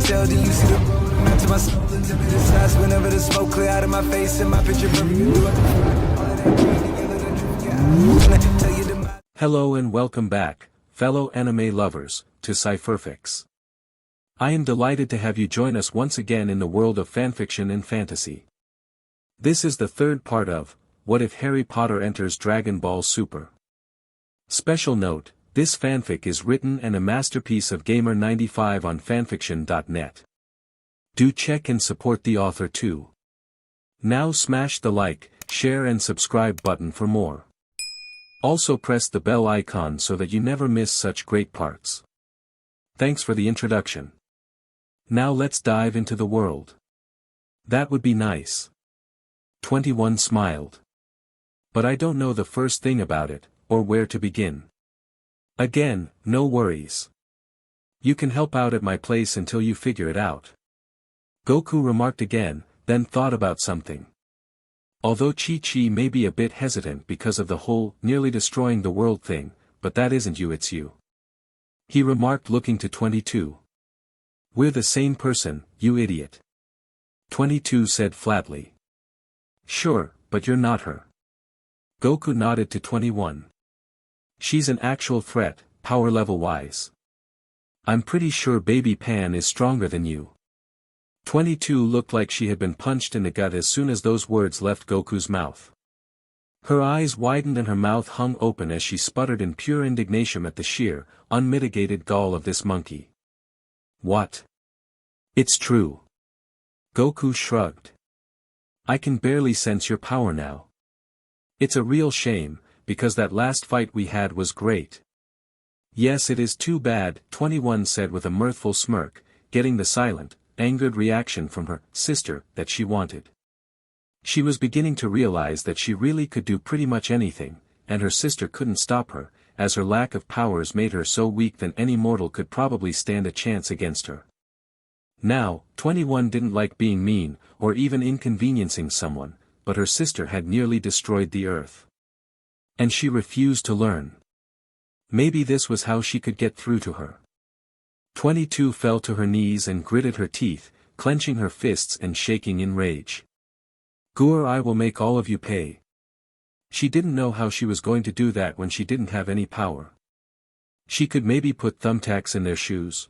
tell, then you see the road. I'm to my soul into the size whenever the smoke clear out of my face and my picture perfect. Hello and welcome back, fellow anime lovers, to Cypherfics. I am delighted to have you join us once again in the world of fanfiction and fantasy. This is the third part of, What If Harry Potter Enters Dragon Ball Super? Special note, this fanfic is written and a masterpiece of Gamer95 on FANFICTIONnet. Do check and support the author too. Now smash the like, share and subscribe button for more. Also press the bell icon so that you never miss such great parts. Thanks for the introduction. Now let's dive into the world. That would be nice. 21 smiled. But I don't know the first thing about it, or where to begin. Again, no worries. You can help out at my place until you figure it out. Goku remarked again, then thought about something. Although Chi-Chi may be a bit hesitant because of the whole nearly destroying the world thing, but that isn't you, it's you. He remarked looking to 22. We're the same person, you idiot. 22 said flatly. Sure, but you're not her. Goku nodded to 21. She's an actual threat, power level wise. I'm pretty sure Baby Pan is stronger than you. 22 looked like she had been punched in the gut as soon as those words left Goku's mouth. Her eyes widened and her mouth hung open as she sputtered in pure indignation at the sheer, unmitigated gall of this monkey. What? It's true. Goku shrugged. I can barely sense your power now. It's a real shame, because that last fight we had was great. Yes, it is too bad, 21 said with a mirthful smirk, getting the silent, angered reaction from her sister that she wanted. She was beginning to realize that she really could do pretty much anything, and her sister couldn't stop her, as her lack of powers made her so weak that any mortal could probably stand a chance against her. Now, 21 didn't like being mean, or even inconveniencing someone, but her sister had nearly destroyed the earth. And she refused to learn. Maybe this was how she could get through to her. 22 fell to her knees and gritted her teeth, clenching her fists and shaking in rage. Gur, I will make all of you pay. She didn't know how she was going to do that when she didn't have any power. She could maybe put thumbtacks in their shoes.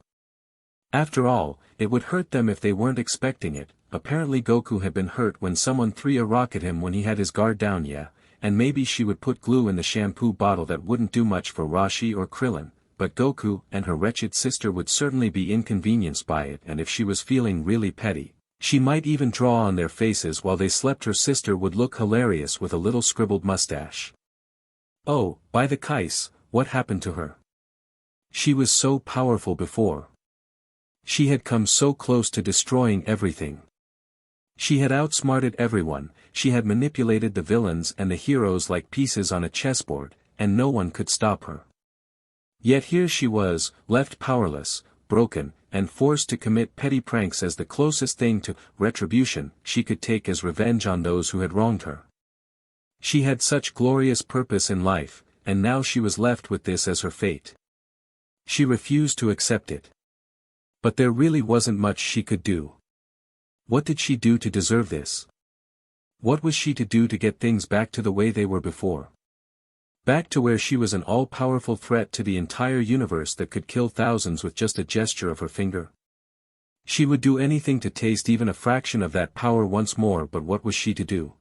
After all, it would hurt them if they weren't expecting it. Apparently Goku had been hurt when someone threw a rock at him when he had his guard down, yeah, and maybe she would put glue in the shampoo bottle. That wouldn't do much for Rashi or Krillin, but Goku and her wretched sister would certainly be inconvenienced by it, and if she was feeling really petty, she might even draw on their faces while they slept. Her sister would look hilarious with a little scribbled mustache. Oh, by the Kais, what happened to her? She was so powerful before. She had come so close to destroying everything. She had outsmarted everyone, she had manipulated the villains and the heroes like pieces on a chessboard, and no one could stop her. Yet here she was, left powerless, broken, and forced to commit petty pranks as the closest thing to retribution she could take as revenge on those who had wronged her. She had such glorious purpose in life, and now she was left with this as her fate. She refused to accept it. But there really wasn't much she could do. What did she do to deserve this? What was she to do to get things back to the way they were before? Back to where she was an all-powerful threat to the entire universe that could kill thousands with just a gesture of her finger? She would do anything to taste even a fraction of that power once more, but what was she to do?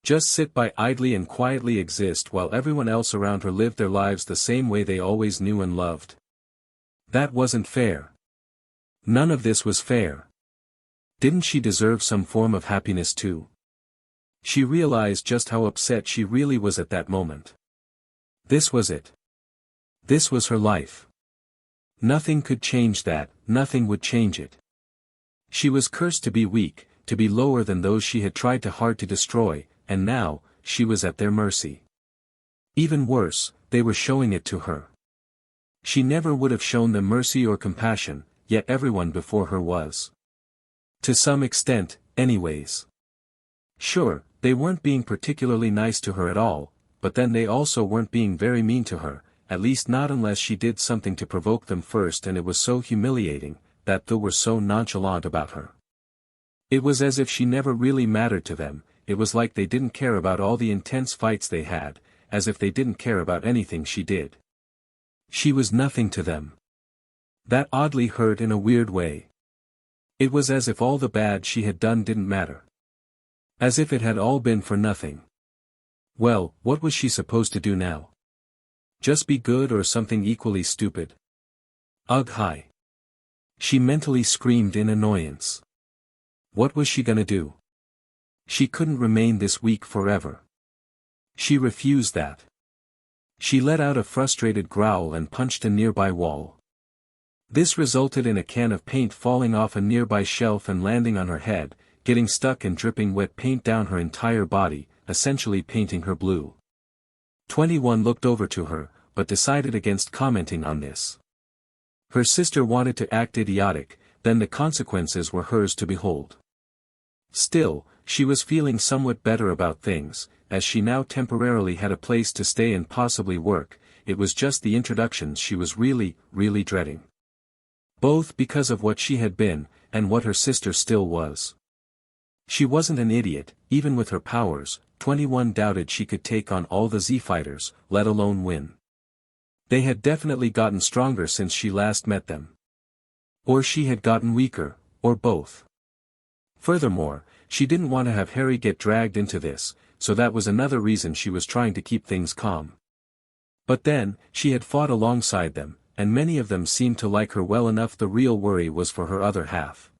Just sit by idly and quietly exist while everyone else around her lived their lives the same way they always knew and loved? That wasn't fair. None of this was fair. Didn't she deserve some form of happiness too? She realized just how upset she really was at that moment. This was it. This was her life. Nothing could change that, nothing would change it. She was cursed to be weak, to be lower than those she had tried hard to destroy, and now, she was at their mercy. Even worse, they were showing it to her. She never would have shown them mercy or compassion, yet everyone before her was. To some extent, anyways. Sure, they weren't being particularly nice to her at all, but then they also weren't being very mean to her, at least not unless she did something to provoke them first, and it was so humiliating, that they were so nonchalant about her. It was as if she never really mattered to them, it was like they didn't care about all the intense fights they had, as if they didn't care about anything she did. She was nothing to them. That oddly hurt in a weird way. It was as if all the bad she had done didn't matter. As if it had all been for nothing. Well, what was she supposed to do now? Just be good or something equally stupid? Ugh, hi. She mentally screamed in annoyance. What was she gonna do? She couldn't remain this weak forever. She refused that. She let out a frustrated growl and punched a nearby wall. This resulted in a can of paint falling off a nearby shelf and landing on her head, getting stuck and dripping wet paint down her entire body, essentially painting her blue. 21 looked over to her, but decided against commenting on this. Her sister wanted to act idiotic, then the consequences were hers to behold. Still, she was feeling somewhat better about things, as she now temporarily had a place to stay and possibly work. It was just the introductions she was really dreading. Both because of what she had been, and what her sister still was. She wasn't an idiot, even with her powers. 21 doubted she could take on all the Z fighters, let alone win. They had definitely gotten stronger since she last met them. Or she had gotten weaker, or both. Furthermore, she didn't want to have Harry get dragged into this, so that was another reason she was trying to keep things calm. But then, she had fought alongside them, and many of them seemed to like her well enough. The real worry was for her other half.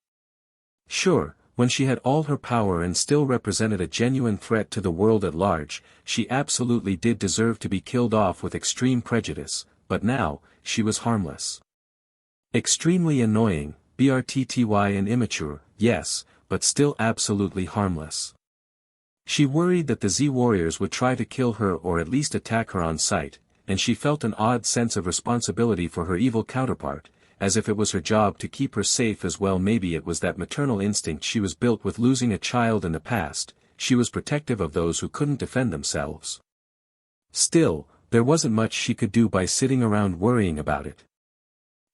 Sure, when she had all her power and still represented a genuine threat to the world at large, she absolutely did deserve to be killed off with extreme prejudice, but now, she was harmless. Extremely annoying, brtty and immature, yes, but still absolutely harmless. She worried that the Z-Warriors would try to kill her or at least attack her on sight, and she felt an odd sense of responsibility for her evil counterpart, as if it was her job to keep her safe as well. Maybe it was that maternal instinct she was built with. Losing a child in the past, she was protective of those who couldn't defend themselves. Still, there wasn't much she could do by sitting around worrying about it.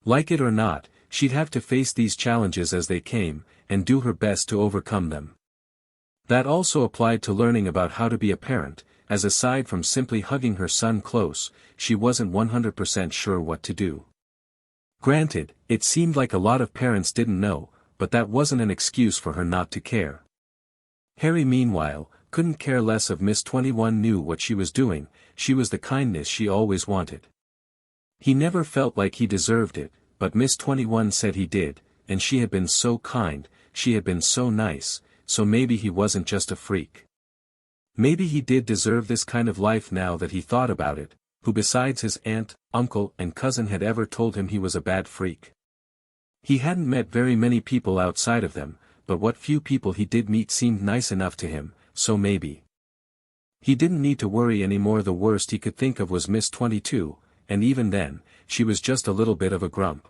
Like it or not, she'd have to face these challenges as they came, and do her best to overcome them. That also applied to learning about how to be a parent, as aside from simply hugging her son close, she wasn't 100% sure what to do. Granted, it seemed like a lot of parents didn't know, but that wasn't an excuse for her not to care. Harry meanwhile, couldn't care less if Miss 21 knew what she was doing. She was the kindness she always wanted. He never felt like he deserved it, but Miss 21 said he did, and she had been so kind, she had been so nice, so maybe he wasn't just a freak. Maybe he did deserve this kind of life. Now that he thought about it, who besides his aunt, uncle and cousin had ever told him he was a bad freak? He hadn't met very many people outside of them, but what few people he did meet seemed nice enough to him, so maybe he didn't need to worry anymore. The worst he could think of was Miss 22, and even then, she was just a little bit of a grump.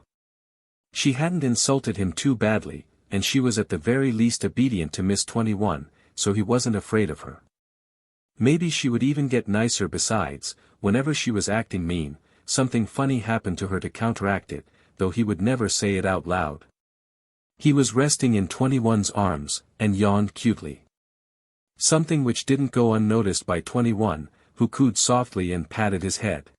She hadn't insulted him too badly, and she was at the very least obedient to Miss 21, so he wasn't afraid of her. Maybe she would even get nicer. Besides, whenever she was acting mean, something funny happened to her to counteract it, though he would never say it out loud. He was resting in 21's arms, and yawned cutely. Something which didn't go unnoticed by 21, who cooed softly and patted his head.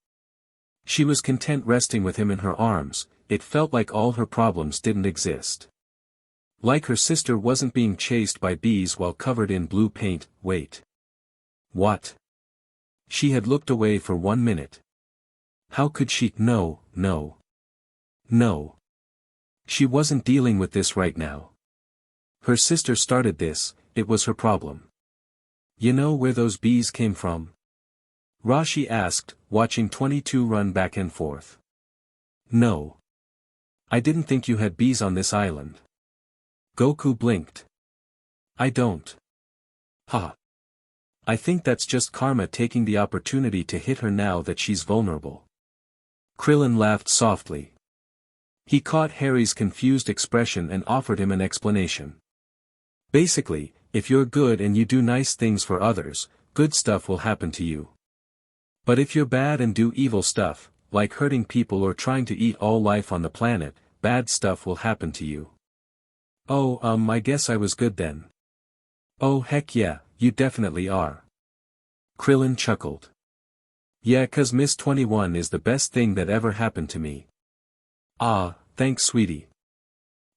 She was content resting with him in her arms. It felt like all her problems didn't exist. Like her sister wasn't being chased by bees while covered in blue paint. Wait. What? She had looked away for 1 minute. How could she? No. She wasn't dealing with this right now. Her sister started this, it was her problem. You know where those bees came from? Rashi asked, watching 22 run back and forth. No. I didn't think you had bees on this island. Goku blinked. I don't. Ha. I think that's just karma taking the opportunity to hit her now that she's vulnerable. Krillin laughed softly. He caught Harry's confused expression and offered him an explanation. Basically, if you're good and you do nice things for others, good stuff will happen to you. But if you're bad and do evil stuff, like hurting people or trying to eat all life on the planet, bad stuff will happen to you. Oh, I guess I was good then. Oh heck yeah, you definitely are. Krillin chuckled. Yeah, 'cause Miss 21 is the best thing that ever happened to me. Ah, thanks sweetie.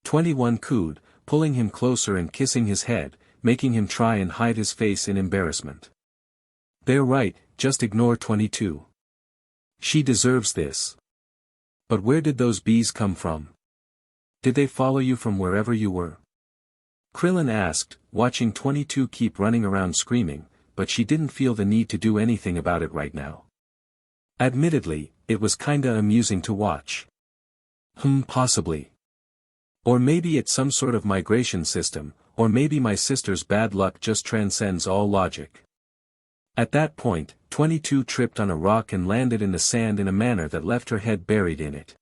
21 cooed, pulling him closer and kissing his head, making him try and hide his face in embarrassment. They're right, just ignore 22. She deserves this. But where did those bees come from? Did they follow you from wherever you were? Krillin asked, watching 22 keep running around screaming, but she didn't feel the need to do anything about it right now. Admittedly, it was kinda amusing to watch. Possibly. Or maybe it's some sort of migration system, or maybe my sister's bad luck just transcends all logic. At that point, 22 tripped on a rock and landed in the sand in a manner that left her head buried in it.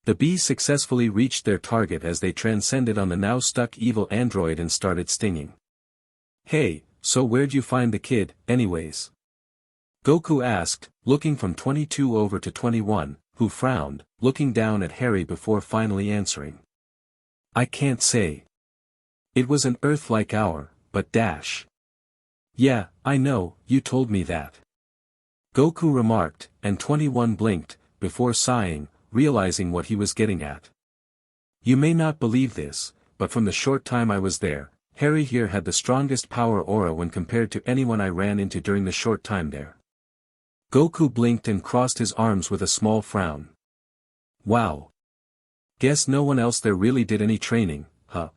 The bees successfully reached their target as they transcended on the now stuck evil android and started stinging. Hey, so where'd you find the kid, anyways? Goku asked, looking from 22 over to 21, who frowned, looking down at Harry before finally answering. I can't say. It was an Earth-like hour, but dash. Yeah, I know, you told me that. Goku remarked, and 21 blinked, before sighing, realizing what he was getting at. You may not believe this, but from the short time I was there, Harry here had the strongest power aura when compared to anyone I ran into during the short time there. Goku blinked and crossed his arms with a small frown. Wow. Guess no one else there really did any training, huh?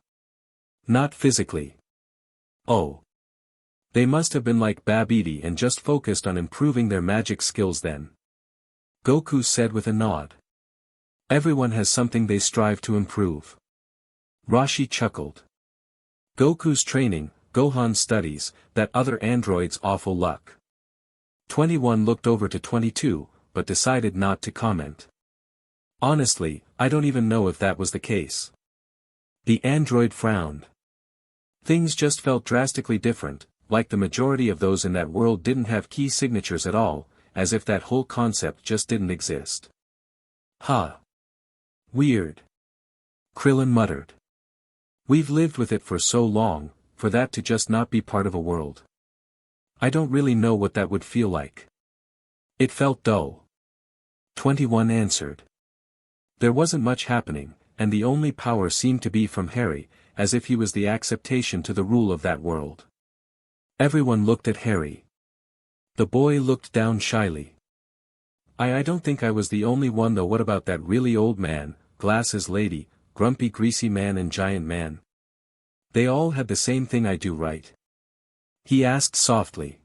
Not physically. Oh. They must have been like Babidi and just focused on improving their magic skills then. Goku said with a nod. Everyone has something they strive to improve. Rashi chuckled. Goku's training, Gohan's studies, that other android's awful luck. 21 looked over to 22, but decided not to comment. Honestly, I don't even know if that was the case. The android frowned. Things just felt drastically different, like the majority of those in that world didn't have key signatures at all, as if that whole concept just didn't exist. Huh. Weird. Krillin muttered. We've lived with it for so long, for that to just not be part of a world. I don't really know what that would feel like. It felt dull. 21 answered. There wasn't much happening, and the only power seemed to be from Harry, as if he was the acceptation to the rule of that world. Everyone looked at Harry. The boy looked down shyly. I don't think I was the only one though. What about that really old man, glasses lady, grumpy greasy man and giant man? They all had the same thing I do, right? He asked softly.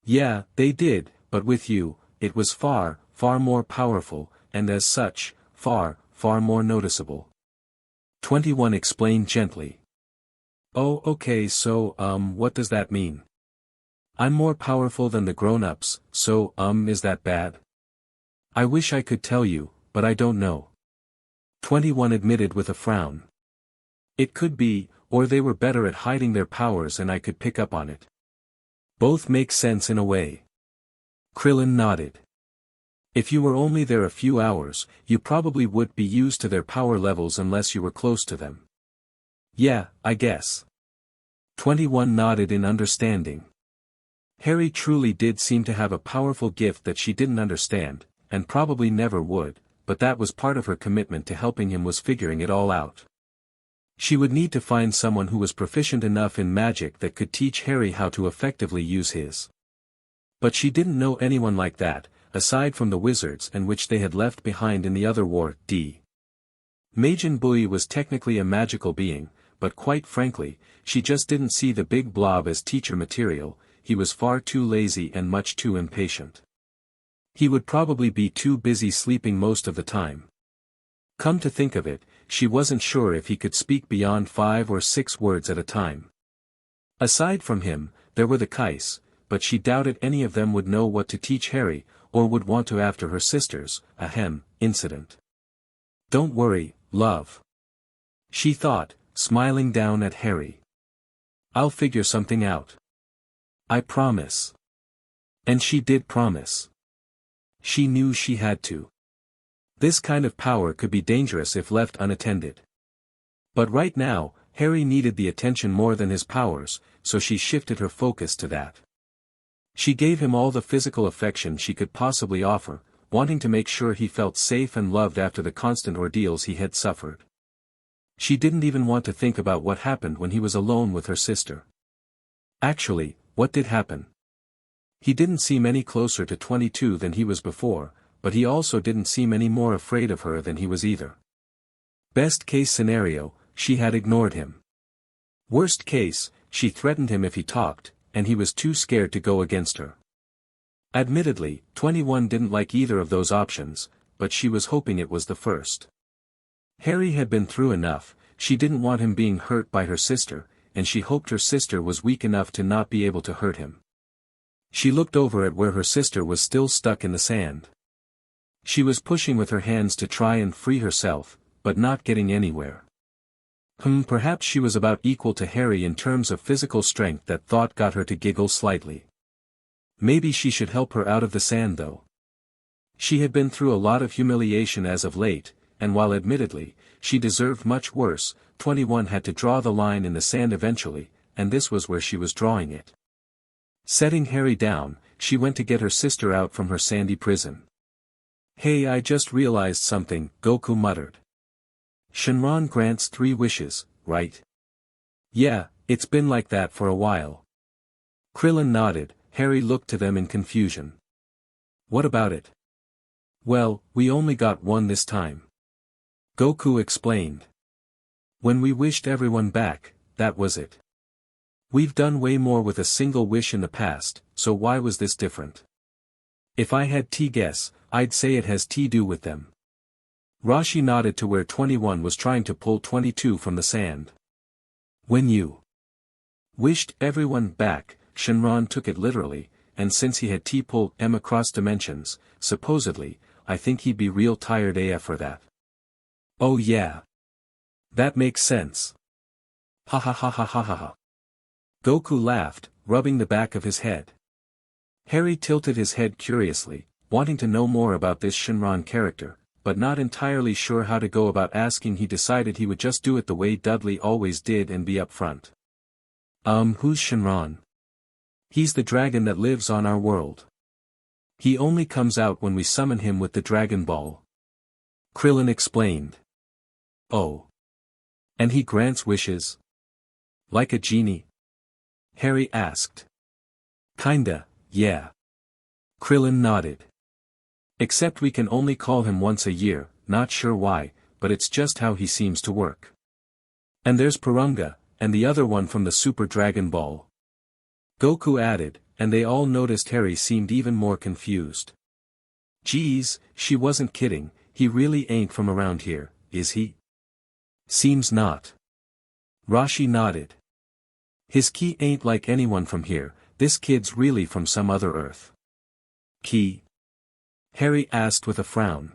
Yeah, they did, but with you, it was far, far more powerful, and as such, far, far more noticeable. 21 explained gently. Oh okay, so what does that mean? I'm more powerful than the grown-ups, so is that bad? I wish I could tell you, but I don't know. 21 admitted with a frown. It could be, or they were better at hiding their powers and I could pick up on it. Both make sense in a way. Krillin nodded. If you were only there a few hours, you probably would be used to their power levels unless you were close to them. Yeah, I guess. 21 nodded in understanding. Harry truly did seem to have a powerful gift that she didn't understand, and probably never would, but that was part of her commitment to helping him was figuring it all out. She would need to find someone who was proficient enough in magic that could teach Harry how to effectively use his. But she didn't know anyone like that, aside from the wizards and which they had left behind in the other war, Majin Bui was technically a magical being, but quite frankly, she just didn't see the big blob as teacher material. He was far too lazy and much too impatient. He would probably be too busy sleeping most of the time. Come to think of it, she wasn't sure if he could speak beyond 5 or 6 words at a time. Aside from him, there were the Kais, but she doubted any of them would know what to teach Harry, or would want to after her sister's, incident. Don't worry, love. She thought, smiling down at Harry. I'll figure something out. I promise. And she did promise. She knew she had to. This kind of power could be dangerous if left unattended. But right now, Harry needed the attention more than his powers, so she shifted her focus to that. She gave him all the physical affection she could possibly offer, wanting to make sure he felt safe and loved after the constant ordeals he had suffered. She didn't even want to think about what happened when he was alone with her sister. Actually, what did happen? He didn't seem any closer to 22 than he was before, but he also didn't seem any more afraid of her than he was either. Best case scenario, she had ignored him. Worst case, she threatened him if he talked, and he was too scared to go against her. Admittedly, 21 didn't like either of those options, but she was hoping it was the first. Harry had been through enough, she didn't want him being hurt by her sister, and she hoped her sister was weak enough to not be able to hurt him. She looked over at where her sister was still stuck in the sand. She was pushing with her hands to try and free herself, but not getting anywhere. Perhaps she was about equal to Harry in terms of physical strength. That thought got her to giggle slightly. Maybe she should help her out of the sand though. She had been through a lot of humiliation as of late, and while admittedly, she deserved much worse, 21 had to draw the line in the sand eventually, and this was where she was drawing it. Setting Harry down, she went to get her sister out from her sandy prison. "Hey, I just realized something," Goku muttered. "Shenron grants 3 wishes, right?" "Yeah, it's been like that for a while." Krillin nodded. Harry looked to them in confusion. "What about it?" "Well, we only got 1 this time." Goku explained. "When we wished everyone back, that was it. We've done way more with a single wish in the past, so why was this different?" "If I had to guess, I'd say it has to do with them." Rashi nodded to where 21 was trying to pull 22 from the sand. "When you wished everyone back," Shenron took it literally, "and since he had to pull M across dimensions, supposedly, I think he'd be real tired AF for that." "Oh yeah. That makes sense. Ha ha ha ha ha ha ha." Goku laughed, rubbing the back of his head. Harry tilted his head curiously, wanting to know more about this Shenron character, but not entirely sure how to go about asking. He decided he would just do it the way Dudley always did and be upfront. Who's Shenron?" "He's the dragon that lives on our world. He only comes out when we summon him with the Dragon Ball." Krillin explained. "Oh. And he grants wishes? Like a genie?" Harry asked. "Kinda, yeah." Krillin nodded. "Except we can only call him once a year, not sure why, but it's just how he seems to work. And there's Purunga, and the other one from the Super Dragon Ball." Goku added, and they all noticed Harry seemed even more confused. "Geez, she wasn't kidding, he really ain't from around here, is he?" "Seems not." Rashi nodded. "His ki ain't like anyone from here, this kid's really from some other Earth." "Ki?" Harry asked with a frown.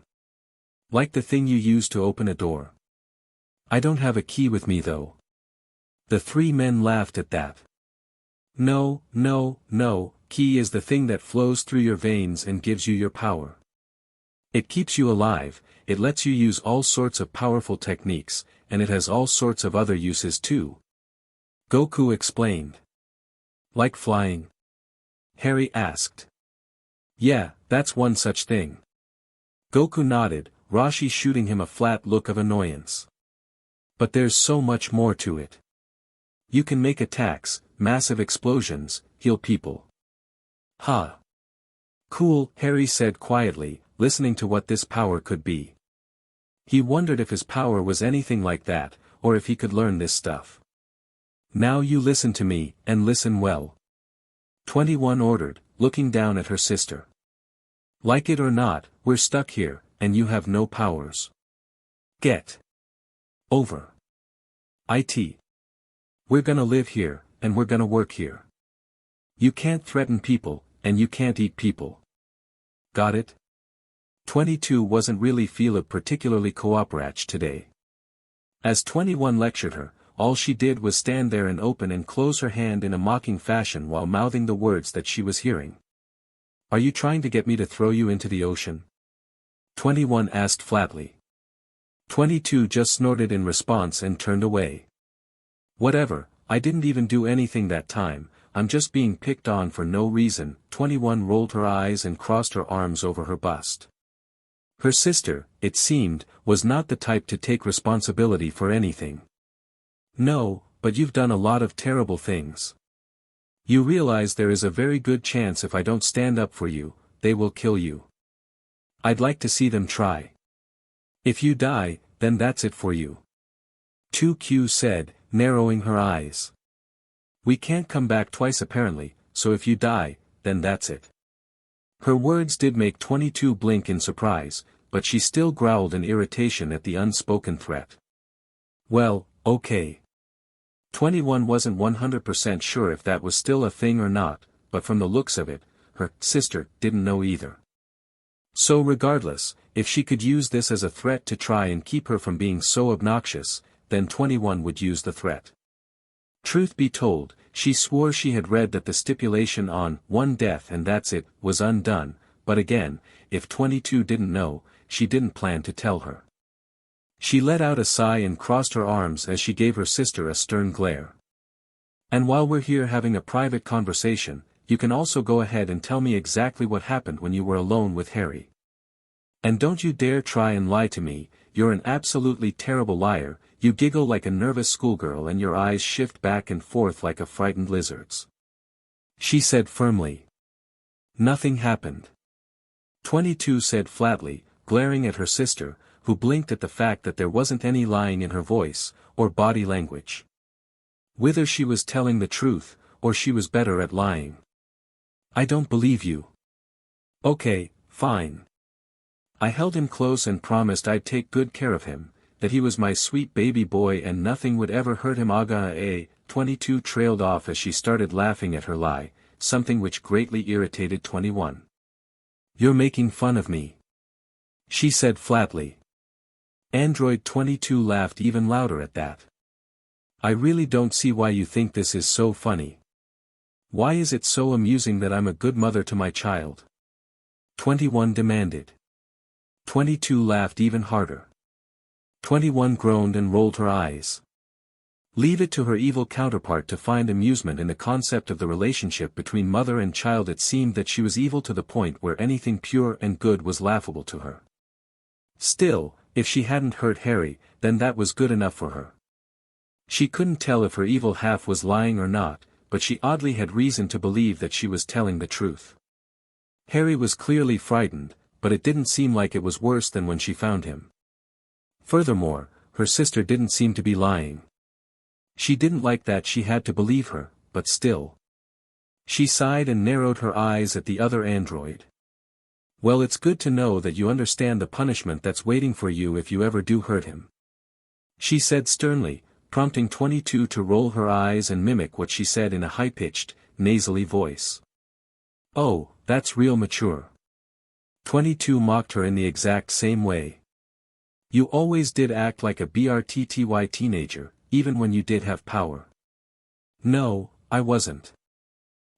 "Like the thing you use to open a door." "I don't have a key with me though." The 3 men laughed at that. No, ki is the thing that flows through your veins and gives you your power. It keeps you alive, it lets you use all sorts of powerful techniques, and it has all sorts of other uses too." Goku explained. "Like flying?" Harry asked. "Yeah, that's one such thing." Goku nodded, Rashi shooting him a flat look of annoyance. "But there's so much more to it. You can make attacks, massive explosions, heal people." "Huh. Cool," Harry said quietly, listening to what this power could be. He wondered if his power was anything like that, or if he could learn this stuff. "Now you listen to me, and listen well," 21 ordered, looking down at her sister. "Like it or not, we're stuck here, and you have no powers. Get over it. We're gonna live here, and we're gonna work here. You can't threaten people, and you can't eat people. Got it?" 22 wasn't really feeling particularly cooperate today. As 21 lectured her, all she did was stand there and open and close her hand in a mocking fashion while mouthing the words that she was hearing. "Are you trying to get me to throw you into the ocean?" 21 asked flatly. 22 just snorted in response and turned away. Whatever, I didn't even do anything that time, I'm just being picked on for no reason. 21 rolled her eyes and crossed her arms over her bust. Her sister, it seemed, was not the type to take responsibility for anything. No, but you've done a lot of terrible things. You realize there is a very good chance if I don't stand up for you, they will kill you. I'd like to see them try. If you die, then that's it for you. 2Q said, narrowing her eyes. We can't come back twice apparently, so if you die, then that's it. Her words did make 22 blink in surprise, but she still growled in irritation at the unspoken threat. Well, okay. 21 wasn't 100% sure if that was still a thing or not, but from the looks of it, her sister didn't know either. So regardless, if she could use this as a threat to try and keep her from being so obnoxious, then 21 would use the threat. Truth be told, she swore she had read that the stipulation on one death and that's it was undone, but again, if 22 didn't know, she didn't plan to tell her. She let out a sigh and crossed her arms as she gave her sister a stern glare. And while we're here having a private conversation, you can also go ahead and tell me exactly what happened when you were alone with Harry. And don't you dare try and lie to me, you're an absolutely terrible liar. You giggle like a nervous schoolgirl and your eyes shift back and forth like a frightened lizard's. She said firmly. Nothing happened. 22 said flatly, glaring at her sister, who blinked at the fact that there wasn't any lying in her voice, or body language. Whether she was telling the truth, or she was better at lying. I don't believe you. Okay, fine. I held him close and promised I'd take good care of him, that he was my sweet baby boy and nothing would ever hurt him. Aga. 22 trailed off as she started laughing at her lie, something which greatly irritated 21. You're making fun of me. She said flatly. Android 22 laughed even louder at that. I really don't see why you think this is so funny. Why is it so amusing that I'm a good mother to my child? 21 demanded. 22 laughed even harder. 21 groaned and rolled her eyes. Leave it to her evil counterpart to find amusement in the concept of the relationship between mother and child. It seemed that she was evil to the point where anything pure and good was laughable to her. Still, if she hadn't hurt Harry, then that was good enough for her. She couldn't tell if her evil half was lying or not, but she oddly had reason to believe that she was telling the truth. Harry was clearly frightened, but it didn't seem like it was worse than when she found him. Furthermore, her sister didn't seem to be lying. She didn't like that she had to believe her, but still. She sighed and narrowed her eyes at the other android. Well, it's good to know that you understand the punishment that's waiting for you if you ever do hurt him. She said sternly, prompting 22 to roll her eyes and mimic what she said in a high-pitched, nasally voice. Oh, that's real mature. 22 mocked her in the exact same way. You always did act like a BRTTY teenager, even when you did have power. No, I wasn't.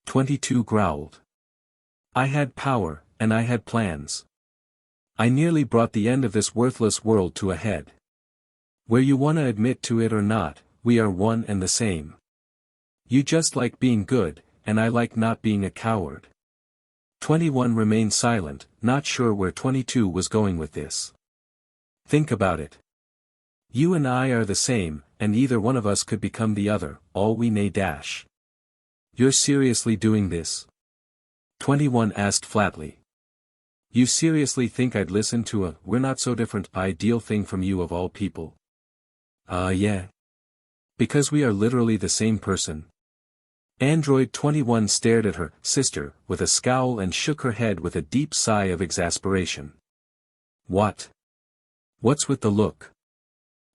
22 growled. I had power, and I had plans. I nearly brought the end of this worthless world to a head. Where you wanna admit to it or not, we are one and the same. You just like being good, and I like not being a coward. 21 remained silent, not sure where 22 was going with this. Think about it. You and I are the same, and either one of us could become the other, all we may dash. You're seriously doing this? 21 asked flatly. You seriously think I'd listen to a "we're not so different" ideal thing from you of all people? Yeah. Because we are literally the same person. Android 21 stared at her sister with a scowl and shook her head with a deep sigh of exasperation. What? What's with the look?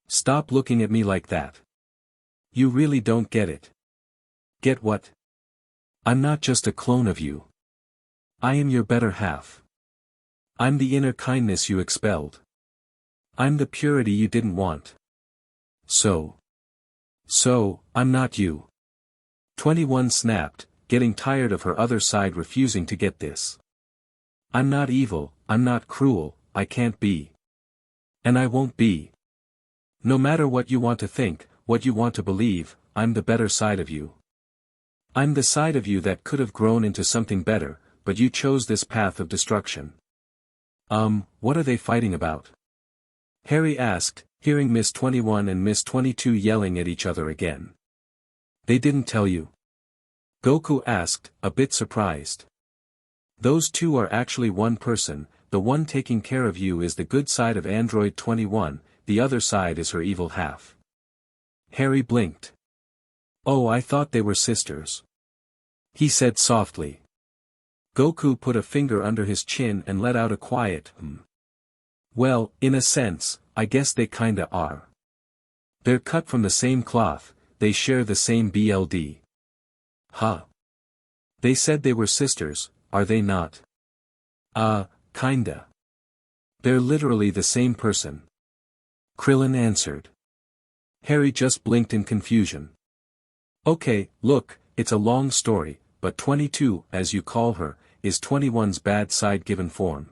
Stop looking at me like that. You really don't get it. Get what? I'm not just a clone of you. I am your better half. I'm the inner kindness you expelled. I'm the purity you didn't want. So, I'm not you. 21 snapped, getting tired of her other side refusing to get this. I'm not evil, I'm not cruel, I can't be. And I won't be. No matter what you want to think, what you want to believe, I'm the better side of you. I'm the side of you that could have grown into something better, but you chose this path of destruction. What are they fighting about? Harry asked, hearing Miss 21 and Miss 22 yelling at each other again. They didn't tell you? Goku asked, a bit surprised. Those two are actually one person, the one taking care of you is the good side of Android 21, the other side is her evil half. Harry blinked. Oh, I thought they were sisters. He said softly. Goku put a finger under his chin and let out a quiet Well, in a sense, I guess they kinda are. They're cut from the same cloth, they share the same BLD. Huh. They said they were sisters, are they not? Kinda. They're literally the same person. Krillin answered. Harry just blinked in confusion. Okay, look, it's a long story, but 22, as you call her, is 21's bad side given form.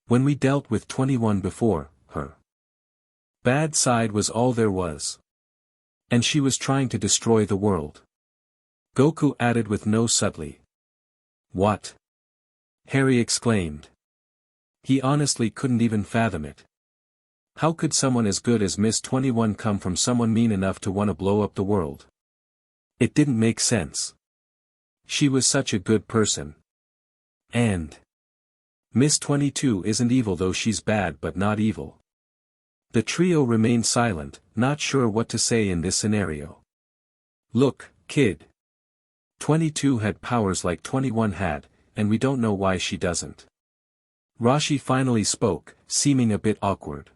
When we dealt with 21 before, her bad side was all there was. And she was trying to destroy the world. Goku added with no subtlety. What? Harry exclaimed. He honestly couldn't even fathom it. How could someone as good as Miss 21 come from someone mean enough to want to blow up the world? It didn't make sense. She was such a good person. And Miss 22 isn't evil though she's bad but not evil. The trio remained silent, not sure what to say in this scenario. Look, kid. 22 had powers like 21 had, and we don't know why she doesn't. Rashi finally spoke, seeming a bit awkward.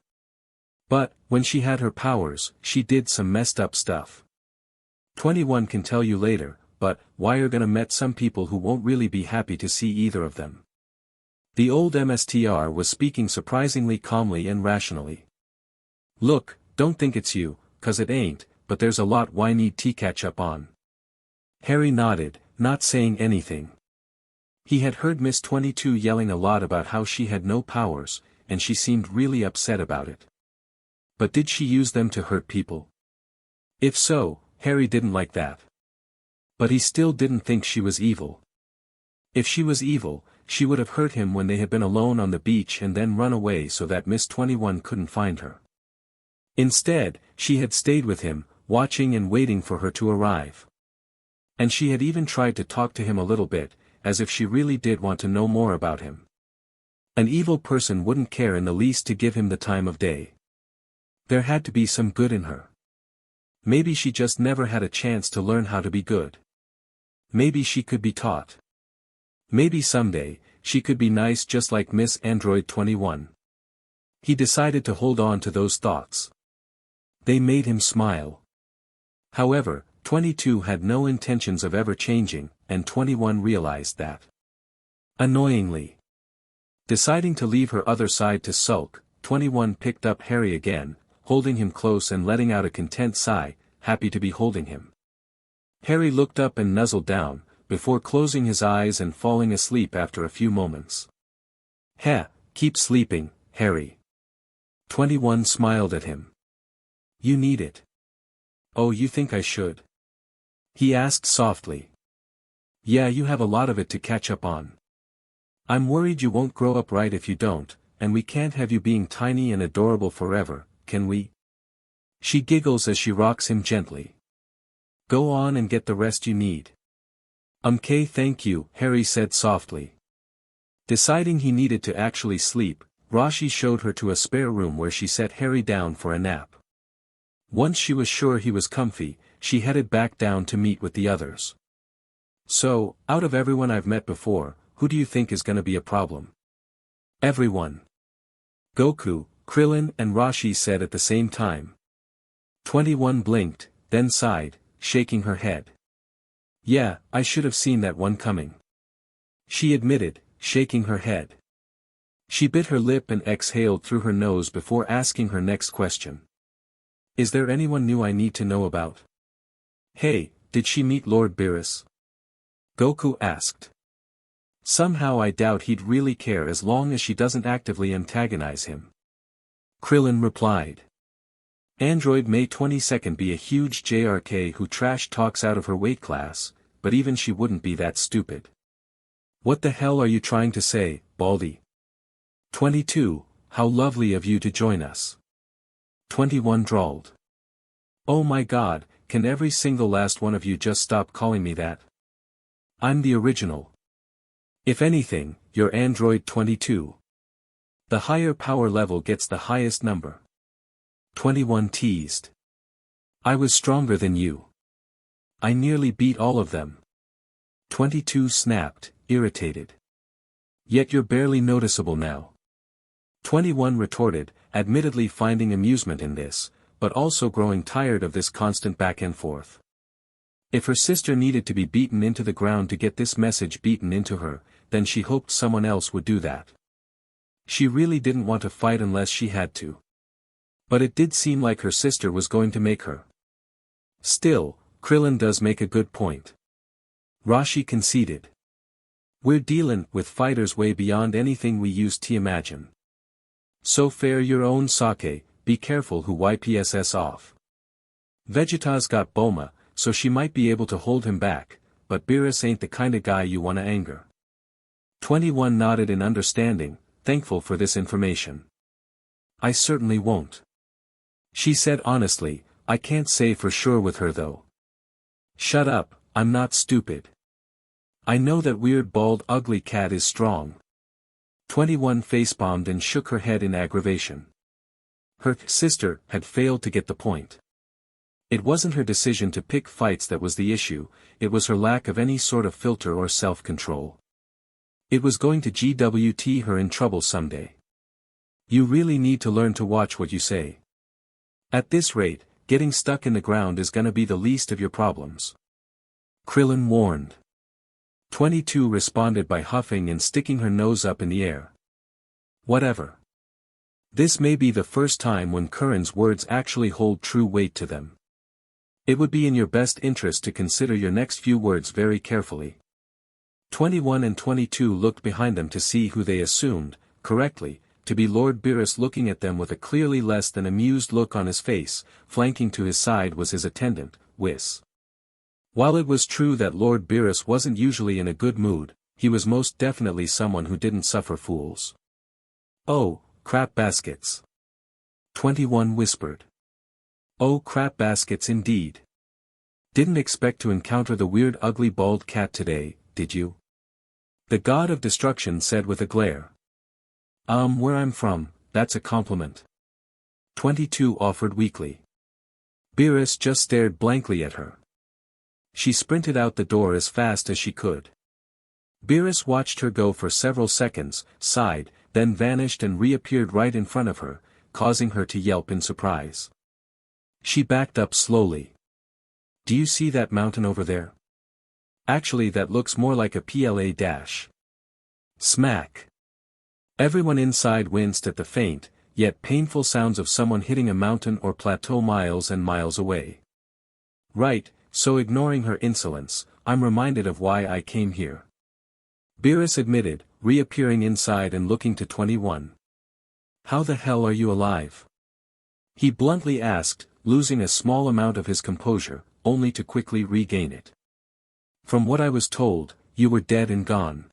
But, when she had her powers, she did some messed up stuff. 21 can tell you later, but, why you're gonna met some people who won't really be happy to see either of them. The old MSTR was speaking surprisingly calmly and rationally. Look, don't think it's you, 'cause it ain't, but there's a lot why need to catch up on. Harry nodded, not saying anything. He had heard Miss 22 yelling a lot about how she had no powers, and she seemed really upset about it. But did she use them to hurt people? If so, Harry didn't like that. But he still didn't think she was evil. If she was evil, she would have hurt him when they had been alone on the beach and then run away so that Miss 21 couldn't find her. Instead, she had stayed with him, watching and waiting for her to arrive. And she had even tried to talk to him a little bit, as if she really did want to know more about him. An evil person wouldn't care in the least to give him the time of day. There had to be some good in her. Maybe she just never had a chance to learn how to be good. Maybe she could be taught. Maybe someday, she could be nice just like Miss Android 21. He decided to hold on to those thoughts. They made him smile. However, 22 had no intentions of ever changing, and 21 realized that. Annoyingly. Deciding to leave her other side to sulk, 21 picked up Harry again, holding him close and letting out a content sigh, happy to be holding him. Harry looked up and nuzzled down, before closing his eyes and falling asleep after a few moments. Heh, keep sleeping, Harry. 21 smiled at him. You need it. Oh, you think I should? He asked softly. Yeah, you have a lot of it to catch up on. I'm worried you won't grow up right if you don't, and we can't have you being tiny and adorable forever, can we? She giggles as she rocks him gently. Go on and get the rest you need. Okay, thank you, Harry said softly. Deciding he needed to actually sleep, Rashi showed her to a spare room where she set Harry down for a nap. Once she was sure he was comfy, she headed back down to meet with the others. So, out of everyone I've met before, who do you think is gonna be a problem? Everyone. Goku, Krillin and Rashi said at the same time. 21 blinked, then sighed, shaking her head. Yeah, I should have seen that one coming. She admitted, shaking her head. She bit her lip and exhaled through her nose before asking her next question. Is there anyone new I need to know about? Hey, did she meet Lord Beerus? Goku asked. Somehow I doubt he'd really care as long as she doesn't actively antagonize him. Krillin replied. Android May 22nd be a huge JRK who trash talks out of her weight class, but even she wouldn't be that stupid. What the hell are you trying to say, Baldy? 22, how lovely of you to join us. 21 drawled. Oh my god, can every single last one of you just stop calling me that? I'm the original. If anything, you're Android 22. The higher power level gets the highest number. 21 teased. I was stronger than you. I nearly beat all of them. 22 snapped, irritated. Yet you're barely noticeable now. 21 retorted, admittedly finding amusement in this, but also growing tired of this constant back and forth. If her sister needed to be beaten into the ground to get this message beaten into her, then she hoped someone else would do that. She really didn't want to fight unless she had to. But it did seem like her sister was going to make her. Still, Krillin does make a good point. Rashi conceded. We're dealin' with fighters way beyond anything we used to imagine. So fare your own sake, be careful who YPSS off. Vegeta's got Bulma, so she might be able to hold him back, but Beerus ain't the kinda guy you wanna anger. 21 nodded in understanding, thankful for this information. I certainly won't. She said honestly, I can't say for sure with her though. Shut up, I'm not stupid. I know that weird bald ugly cat is strong. 21 facepalmed and shook her head in aggravation. Her sister had failed to get the point. It wasn't her decision to pick fights that was the issue, it was her lack of any sort of filter or self-control. It was going to GWT her in trouble someday. You really need to learn to watch what you say. At this rate, getting stuck in the ground is gonna be the least of your problems. Krillin warned. 22 responded by huffing and sticking her nose up in the air. Whatever. This may be the first time when Curran's words actually hold true weight to them. It would be in your best interest to consider your next few words very carefully. 21 and 22 looked behind them to see who they assumed, correctly, to be Lord Beerus looking at them with a clearly less than amused look on his face. Flanking to his side was his attendant, Whis. While it was true that Lord Beerus wasn't usually in a good mood, he was most definitely someone who didn't suffer fools. Oh, crap baskets. 21 whispered. Oh crap baskets indeed. Didn't expect to encounter the weird ugly bald cat today, did you? The god of destruction said with a glare. Where I'm from, that's a compliment. 22 offered weakly. Beerus just stared blankly at her. She sprinted out the door as fast as she could. Beerus watched her go for several seconds, sighed, then vanished and reappeared right in front of her, causing her to yelp in surprise. She backed up slowly. Do you see that mountain over there? Actually that looks more like a PLA dash. Smack. Everyone inside winced at the faint, yet painful sounds of someone hitting a mountain or plateau miles and miles away. Right, so ignoring her insolence, I'm reminded of why I came here. Beerus admitted, reappearing inside and looking to 21. How the hell are you alive? He bluntly asked, losing a small amount of his composure, only to quickly regain it. From what I was told, you were dead and gone.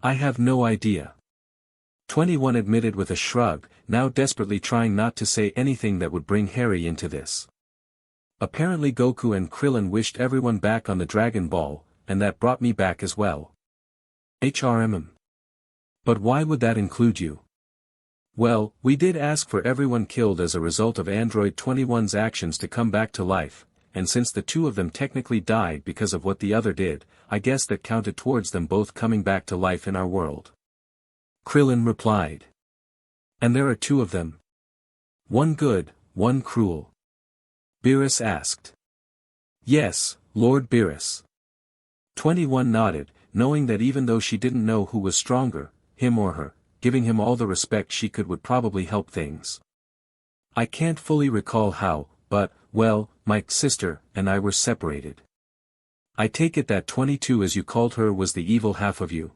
I have no idea. 21 admitted with a shrug, now desperately trying not to say anything that would bring Harry into this. Apparently Goku and Krillin wished everyone back on the Dragon Ball, and that brought me back as well. HRMM. But why would that include you? Well, we did ask for everyone killed as a result of Android 21's actions to come back to life, and since the two of them technically died because of what the other did, I guess that counted towards them both coming back to life in our world. Krillin replied. And there are two of them? One good, one cruel? Beerus asked. Yes, Lord Beerus. 21 nodded, knowing that even though she didn't know who was stronger, him or her, giving him all the respect she could would probably help things. I can't fully recall how, but, well, my sister and I were separated. I take it that 22 as you called her was the evil half of you.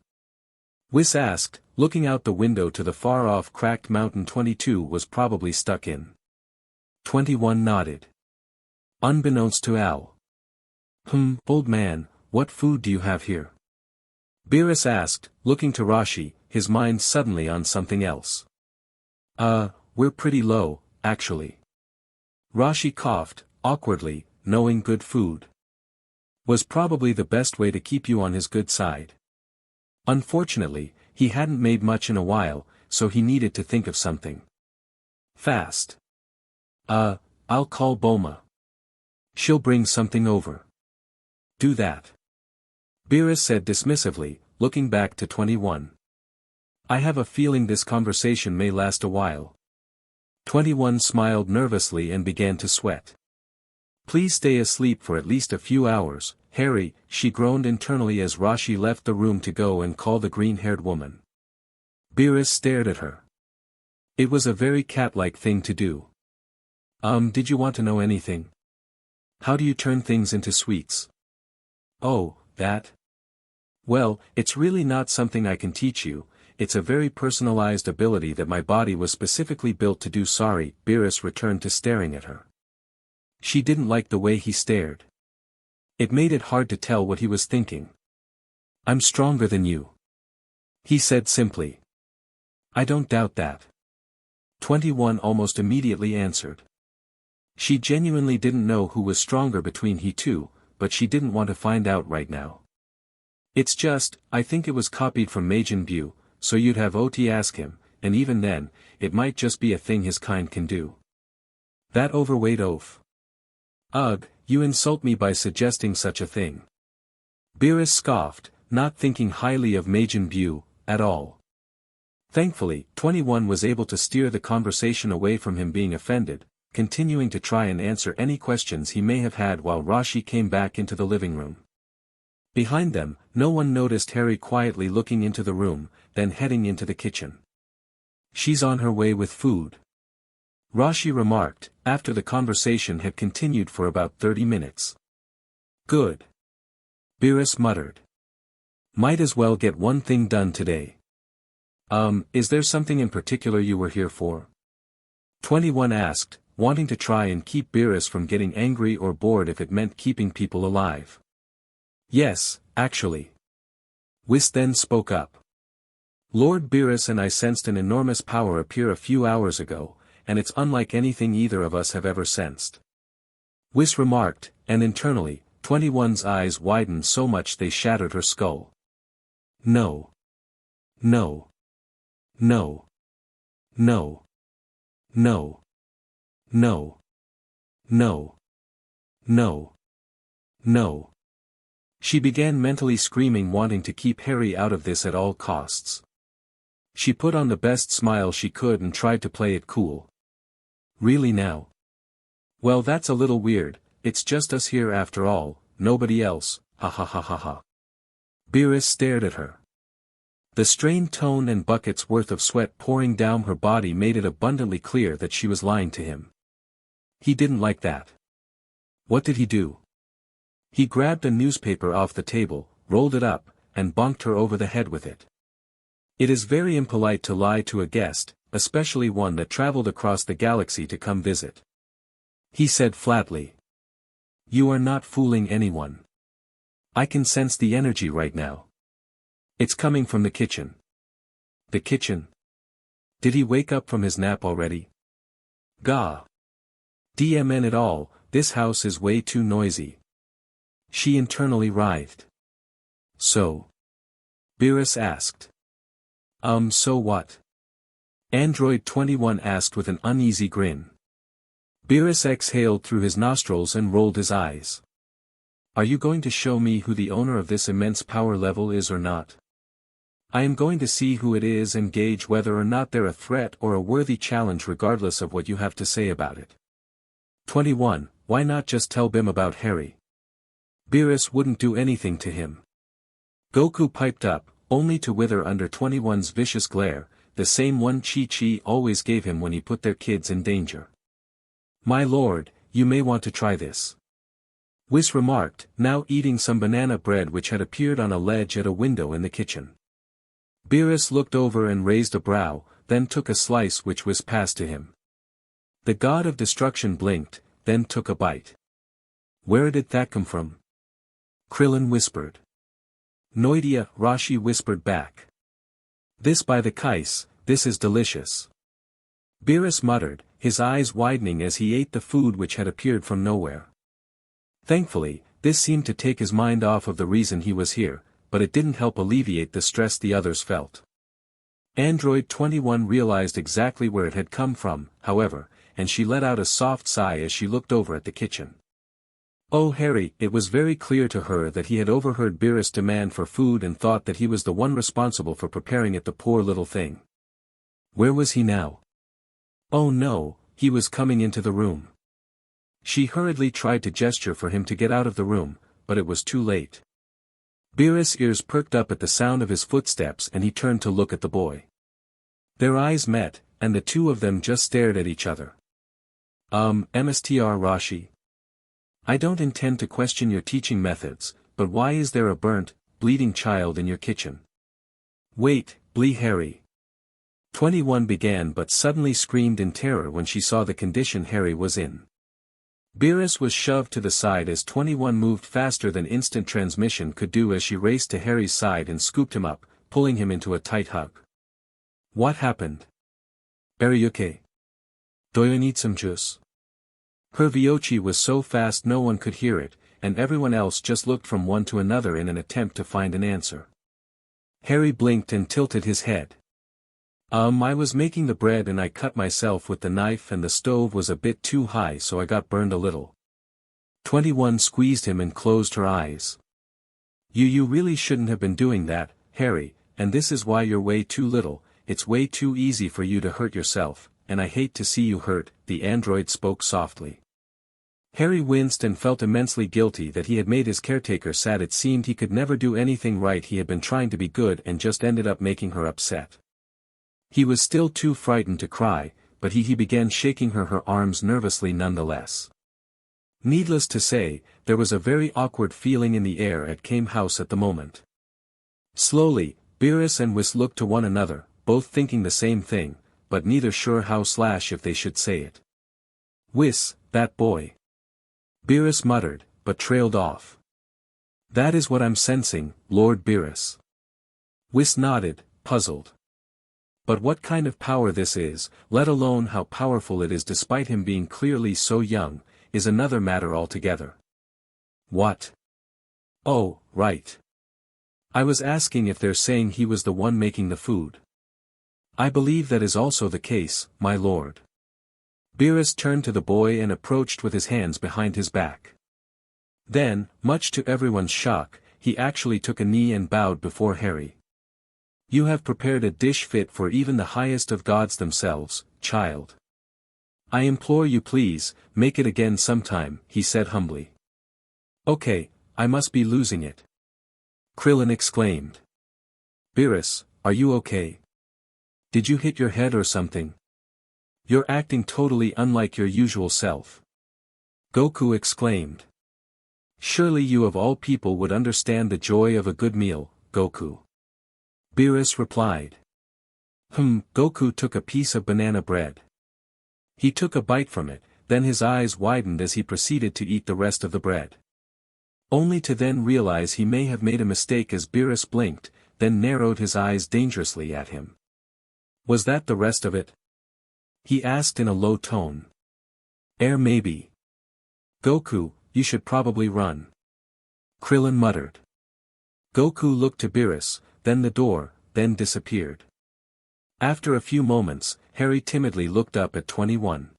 Whis asked, looking out the window to the far-off cracked mountain 22 was probably stuck in. 21 nodded. Unbeknownst to Al. Old man, what food do you have here? Beerus asked, looking to Rashi, his mind suddenly on something else. We're pretty low, actually. Rashi coughed, awkwardly, knowing good food was probably the best way to keep you on his good side. Unfortunately, he hadn't made much in a while, so he needed to think of something fast. I'll call Bulma. She'll bring something over. Do that. Beerus said dismissively, looking back to 21. I have a feeling this conversation may last a while. 21 smiled nervously and began to sweat. Please stay asleep for at least a few hours, Harry, she groaned internally as Rashi left the room to go and call the green-haired woman. Beerus stared at her. It was a very cat-like thing to do. Did you want to know anything? How do you turn things into sweets? Oh, that? Well, it's really not something I can teach you, it's a very personalized ability that my body was specifically built to do. Sorry, Beerus returned to staring at her. She didn't like the way he stared. It made it hard to tell what he was thinking. I'm stronger than you, he said simply. I don't doubt that. 21 almost immediately answered. She genuinely didn't know who was stronger between he two, but she didn't want to find out right now. It's just, I think it was copied from Majin Buu, so you'd have Ot ask him, and even then, it might just be a thing his kind can do. That overweight oaf. Ugh, you insult me by suggesting such a thing. Beerus scoffed, not thinking highly of Majin Buu, at all. Thankfully, 21 was able to steer the conversation away from him being offended, continuing to try and answer any questions he may have had while Rashi came back into the living room. Behind them, no one noticed Harry quietly looking into the room, then heading into the kitchen. She's on her way with food, Rashi remarked, after the conversation had continued for about 30 minutes. Good. Beerus muttered. Might as well get one thing done today. Is there something in particular you were here for? 21 asked, wanting to try and keep Beerus from getting angry or bored if it meant keeping people alive. Yes, actually. Whis then spoke up. Lord Beerus and I sensed an enormous power appear a few hours ago, and it's unlike anything either of us have ever sensed. Whis remarked, and internally, 21's eyes widened so much they shattered her skull. No. No. No. No. No. No. No. No. No. She began mentally screaming, wanting to keep Harry out of this at all costs. She put on the best smile she could and tried to play it cool. Really now? Well, that's a little weird, it's just us here after all, nobody else, ha ha ha ha ha. Beerus stared at her. The strained tone and buckets worth of sweat pouring down her body made it abundantly clear that she was lying to him. He didn't like that. What did he do? He grabbed a newspaper off the table, rolled it up, and bonked her over the head with it. It is very impolite to lie to a guest, especially one that traveled across the galaxy to come visit. He said flatly. You are not fooling anyone. I can sense the energy right now. It's coming from the kitchen. The kitchen? Did he wake up from his nap already? Gah. DMN it all, this house is way too noisy. She internally writhed. So? Beerus asked. So what? Android 21 asked with an uneasy grin. Beerus exhaled through his nostrils and rolled his eyes. Are you going to show me who the owner of this immense power level is or not? I am going to see who it is and gauge whether or not they're a threat or a worthy challenge regardless of what you have to say about it. 21, why not just tell Bim about Harry? Beerus wouldn't do anything to him. Goku piped up, only to wither under 21's vicious glare, the same one Chi-Chi always gave him when he put their kids in danger. My lord, you may want to try this. Whis remarked, now eating some banana bread which had appeared on a ledge at a window in the kitchen. Beerus looked over and raised a brow, then took a slice which was passed to him. The god of destruction blinked, then took a bite. Where did that come from? Krillin whispered. Noidia, Rashi whispered back. This by the kais, this is delicious. Beerus muttered, his eyes widening as he ate the food which had appeared from nowhere. Thankfully, this seemed to take his mind off of the reason he was here, but it didn't help alleviate the stress the others felt. Android 21 realized exactly where it had come from, however, and she let out a soft sigh as she looked over at the kitchen. Oh Harry, it was very clear to her that he had overheard Beerus' demand for food and thought that he was the one responsible for preparing it, the poor little thing. Where was he now? Oh no, he was coming into the room. She hurriedly tried to gesture for him to get out of the room, but it was too late. Beerus' ears perked up at the sound of his footsteps and he turned to look at the boy. Their eyes met, and the two of them just stared at each other. Mstr Rashi. I don't intend to question your teaching methods, but why is there a burnt, bleeding child in your kitchen? Wait, Blee Harry. 21 began but suddenly screamed in terror when she saw the condition Harry was in. Beerus was shoved to the side as 21 moved faster than instant transmission could do as she raced to Harry's side and scooped him up, pulling him into a tight hug. What happened? Are you okay? Do you need some juice? Her Vyochi was so fast no one could hear it, and everyone else just looked from one to another in an attempt to find an answer. Harry blinked and tilted his head. I was making the bread and I cut myself with the knife and the stove was a bit too high so I got burned a little. 21 squeezed him and closed her eyes. You really shouldn't have been doing that, Harry, and this is why you're way too little, it's way too easy for you to hurt yourself, and I hate to see you hurt, the android spoke softly. Harry winced and felt immensely guilty that he had made his caretaker sad. It seemed he could never do anything right. He had been trying to be good and just ended up making her upset. He was still too frightened to cry, but he began shaking her arms nervously nonetheless. Needless to say, there was a very awkward feeling in the air at Kame House at the moment. Slowly, Beerus and Whis looked to one another, both thinking the same thing, but neither sure how / if they should say it. Whis, that boy. Beerus muttered, but trailed off. That is what I'm sensing, Lord Beerus. Whis nodded, puzzled. But what kind of power this is, let alone how powerful it is despite him being clearly so young, is another matter altogether. What? Oh, right. I was asking if they're saying he was the one making the food. I believe that is also the case, my lord. Beerus turned to the boy and approached with his hands behind his back. Then, much to everyone's shock, he actually took a knee and bowed before Harry. You have prepared a dish fit for even the highest of gods themselves, child. I implore you please, make it again sometime, he said humbly. Okay, I must be losing it. Krillin exclaimed. Beerus, are you okay? Did you hit your head or something? You're acting totally unlike your usual self. Goku exclaimed. Surely you of all people would understand the joy of a good meal, Goku. Beerus replied. Goku took a piece of banana bread. He took a bite from it, then his eyes widened as he proceeded to eat the rest of the bread. Only to then realize he may have made a mistake as Beerus blinked, then narrowed his eyes dangerously at him. Was that the rest of it? He asked in a low tone. Maybe. Goku, you should probably run. Krillin muttered. Goku looked to Beerus, then the door, then disappeared. After a few moments, Harry timidly looked up at 21.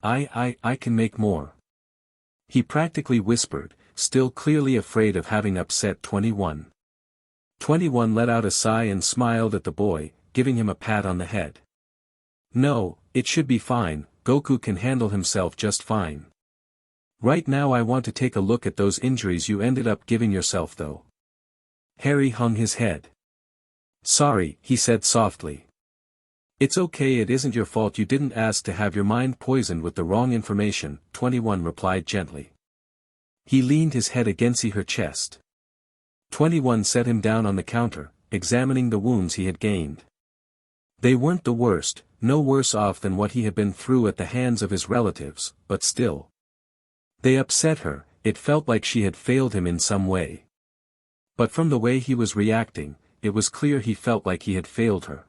I can make more. He practically whispered, still clearly afraid of having upset 21. 21 let out a sigh and smiled at the boy, giving him a pat on the head. No, it should be fine, Goku can handle himself just fine. Right now I want to take a look at those injuries you ended up giving yourself though. Harry hung his head. Sorry, he said softly. It's okay, it isn't your fault, you didn't ask to have your mind poisoned with the wrong information, 21 replied gently. He leaned his head against her chest. 21 set him down on the counter, examining the wounds he had gained. They weren't the worst, no worse off than what he had been through at the hands of his relatives, but still. They upset her, it felt like she had failed him in some way. But from the way he was reacting, it was clear he felt like he had failed her.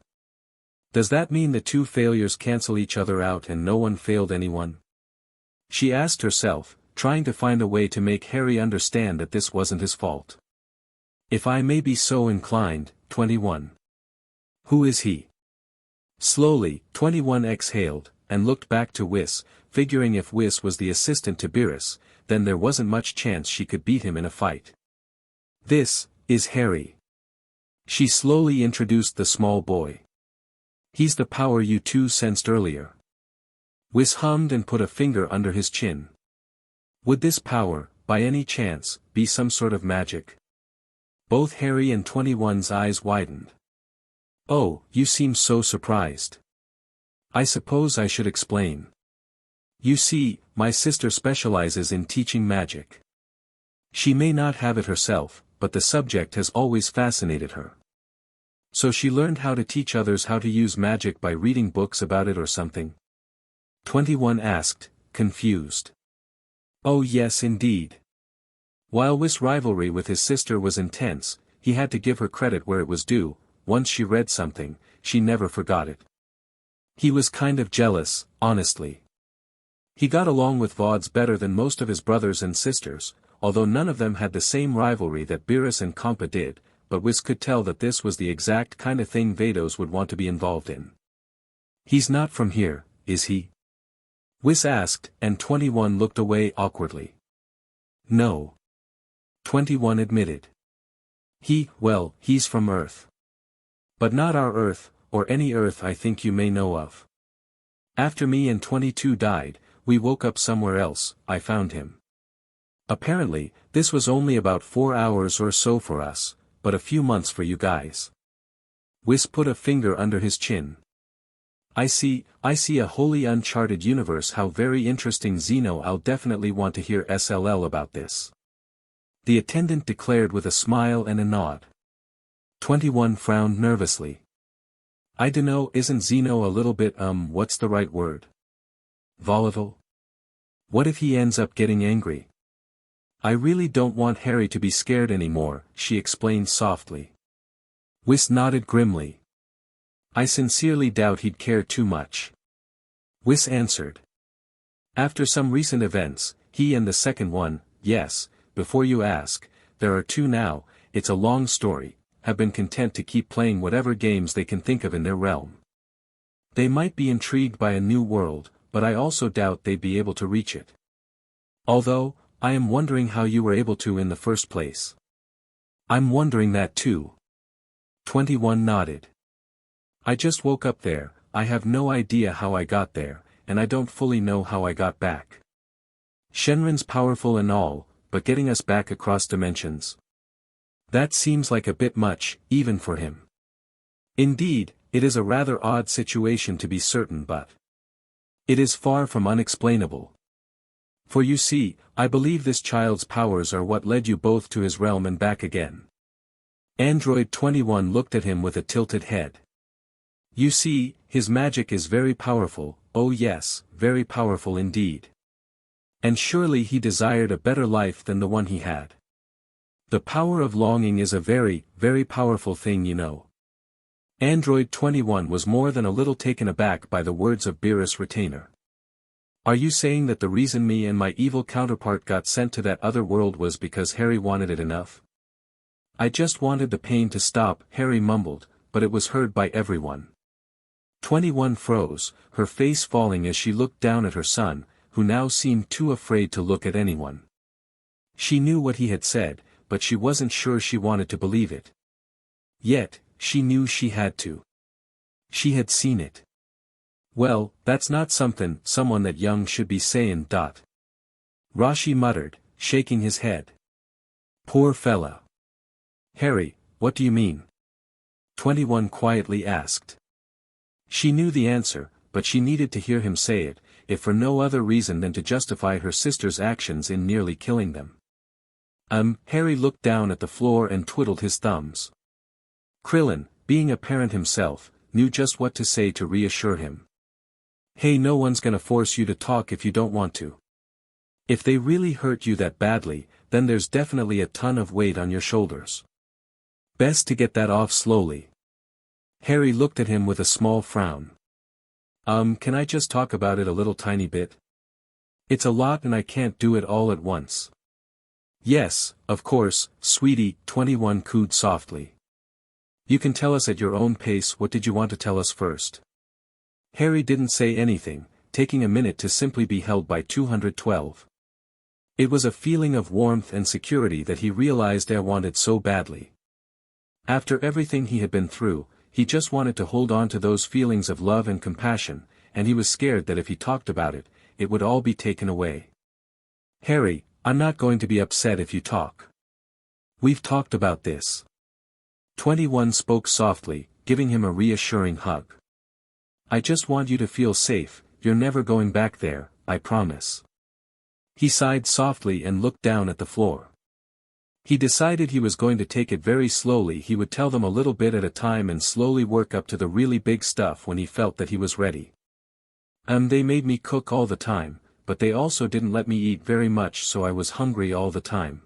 Does that mean the two failures cancel each other out and no one failed anyone? She asked herself, trying to find a way to make Harry understand that this wasn't his fault. If I may be so inclined, 21. Who is he? Slowly, 21 exhaled, and looked back to Whis, figuring if Whis was the assistant to Beerus, then there wasn't much chance she could beat him in a fight. This is Harry. She slowly introduced the small boy. He's the power you two sensed earlier. Whis hummed and put a finger under his chin. Would this power, by any chance, be some sort of magic? Both Harry and 21's eyes widened. Oh, you seem so surprised. I suppose I should explain. You see, my sister specializes in teaching magic. She may not have it herself, but the subject has always fascinated her. So she learned how to teach others how to use magic by reading books about it or something? 21 asked, confused. Oh yes indeed. While Whis' rivalry with his sister was intense, he had to give her credit where it was due. Once she read something, she never forgot it. He was kind of jealous, honestly. He got along with Vods better than most of his brothers and sisters, although none of them had the same rivalry that Beerus and Compa did, but Whis could tell that this was the exact kind of thing Vados would want to be involved in. He's not from here, is he? Whis asked, and 21 looked away awkwardly. No. 21 admitted. He's from Earth. But not our Earth, or any Earth I think you may know of. After me and 22 died, we woke up somewhere else, I found him. Apparently, this was only about 4 hours or so for us, but a few months for you guys. Whis put a finger under his chin. I see a wholly uncharted universe. How very interesting, Zeno. I'll definitely want to hear SLL about this. The attendant declared with a smile and a nod. 21 frowned nervously. I dunno, isn't Zeno a little bit what's the right word? Volatile? What if he ends up getting angry? I really don't want Harry to be scared anymore, she explained softly. Whis nodded grimly. I sincerely doubt he'd care too much. Whis answered. After some recent events, he and the second one, yes, before you ask, there are two now, it's a long story, have been content to keep playing whatever games they can think of in their realm. They might be intrigued by a new world, but I also doubt they'd be able to reach it. Although, I am wondering how you were able to in the first place. I'm wondering that too. 21 nodded. I just woke up there, I have no idea how I got there, and I don't fully know how I got back. Shenron's powerful and all, but getting us back across dimensions. That seems like a bit much, even for him. Indeed, it is a rather odd situation to be certain, but it is far from unexplainable. For you see, I believe this child's powers are what led you both to his realm and back again. Android 21 looked at him with a tilted head. You see, his magic is very powerful, oh yes, very powerful indeed. And surely he desired a better life than the one he had. The power of longing is a very, very powerful thing, you know. Android 21 was more than a little taken aback by the words of Beerus' retainer. Are you saying that the reason me and my evil counterpart got sent to that other world was because Harry wanted it enough? I just wanted the pain to stop, Harry mumbled, but it was heard by everyone. 21 froze, her face falling as she looked down at her son, who now seemed too afraid to look at anyone. She knew what he had said, but she wasn't sure she wanted to believe it. Yet, she knew she had to. She had seen it. Well, that's not someone that young should be saying. Rashi muttered, shaking his head. Poor fella. Harry, what do you mean? 21 quietly asked. She knew the answer, but she needed to hear him say it, if for no other reason than to justify her sister's actions in nearly killing them. Harry looked down at the floor and twiddled his thumbs. Krillin, being a parent himself, knew just what to say to reassure him. Hey, no one's gonna force you to talk if you don't want to. If they really hurt you that badly, then there's definitely a ton of weight on your shoulders. Best to get that off slowly. Harry looked at him with a small frown. Can I just talk about it a little tiny bit? It's a lot and I can't do it all at once. Yes, of course, sweetie, 21 cooed softly. You can tell us at your own pace. What did you want to tell us first? Harry didn't say anything, taking a minute to simply be held by 212. It was a feeling of warmth and security that he realized he wanted so badly. After everything he had been through, he just wanted to hold on to those feelings of love and compassion, and he was scared that if he talked about it, it would all be taken away. Harry, I'm not going to be upset if you talk. We've talked about this. 21 spoke softly, giving him a reassuring hug. I just want you to feel safe. You're never going back there, I promise. He sighed softly and looked down at the floor. He decided he was going to take it very slowly. He would tell them a little bit at a time and slowly work up to the really big stuff when he felt that he was ready. They made me cook all the time, but they also didn't let me eat very much, so I was hungry all the time.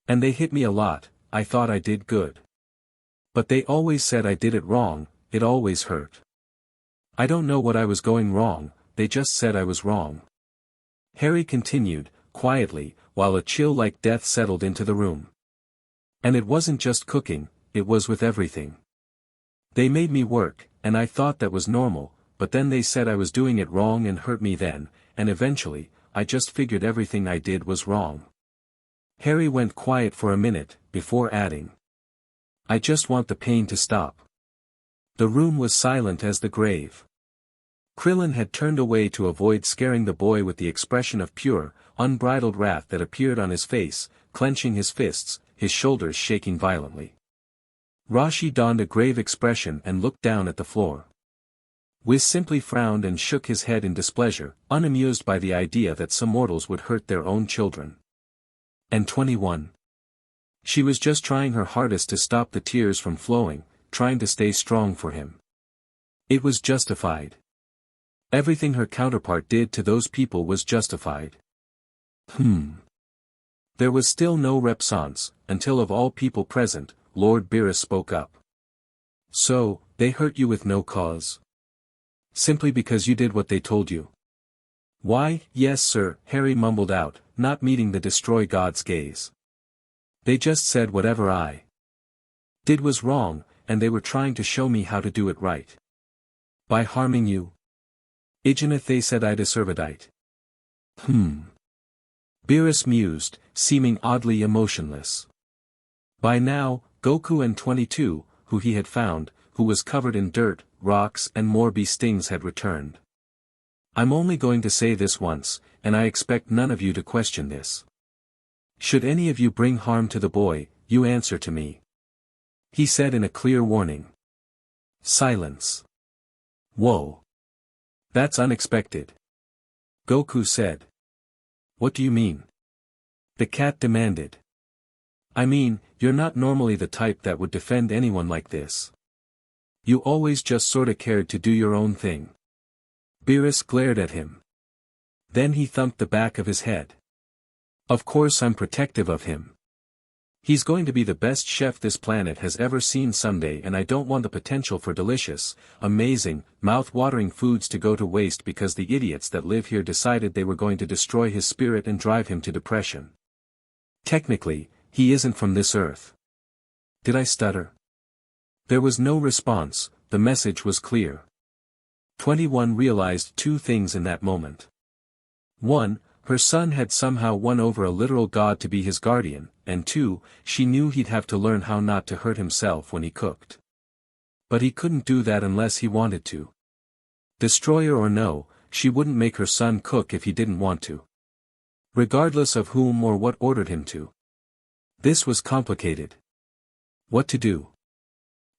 And they hit me a lot. I thought I did good. But they always said I did it wrong. It always hurt. I don't know what I was going wrong, they just said I was wrong. Harry continued, quietly, while a chill like death settled into the room. And it wasn't just cooking, it was with everything. They made me work, and I thought that was normal, but then they said I was doing it wrong and hurt me then, and eventually, I just figured everything I did was wrong. Harry went quiet for a minute, before adding. I just want the pain to stop. The room was silent as the grave. Krillin had turned away to avoid scaring the boy with the expression of pure, unbridled wrath that appeared on his face, clenching his fists, his shoulders shaking violently. Rashi donned a grave expression and looked down at the floor. Wiz simply frowned and shook his head in displeasure, unamused by the idea that some mortals would hurt their own children. And 21. She was just trying her hardest to stop the tears from flowing, trying to stay strong for him. It was justified. Everything her counterpart did to those people was justified. There was still no response, until of all people present, Lord Beerus spoke up. So, they hurt you with no cause? Simply because you did what they told you? Why, yes sir, Harry mumbled out, not meeting the Destroy God's gaze. They just said whatever I did was wrong, and they were trying to show me how to do it right. By harming you? Igneth, they said I deserved it. Beerus mused, seeming oddly emotionless. By now, Goku and 22, who he had found, who was covered in dirt, rocks and more bee stings, had returned. I'm only going to say this once, and I expect none of you to question this. Should any of you bring harm to the boy, you answer to me. He said in a clear warning. Silence. Whoa. That's unexpected. Goku said. What do you mean? The cat demanded. I mean, you're not normally the type that would defend anyone like this. You always just sorta cared to do your own thing. Beerus glared at him. Then he thumped the back of his head. Of course I'm protective of him. He's going to be the best chef this planet has ever seen someday, and I don't want the potential for delicious, amazing, mouth-watering foods to go to waste because the idiots that live here decided they were going to destroy his spirit and drive him to depression. Technically, he isn't from this earth. Did I stutter? There was no response, the message was clear. 21 realized two things in that moment. 1, her son had somehow won over a literal god to be his guardian, and 2, she knew he'd have to learn how not to hurt himself when he cooked. But he couldn't do that unless he wanted to. Destroyer or no, she wouldn't make her son cook if he didn't want to. Regardless of whom or what ordered him to. This was complicated. What to do?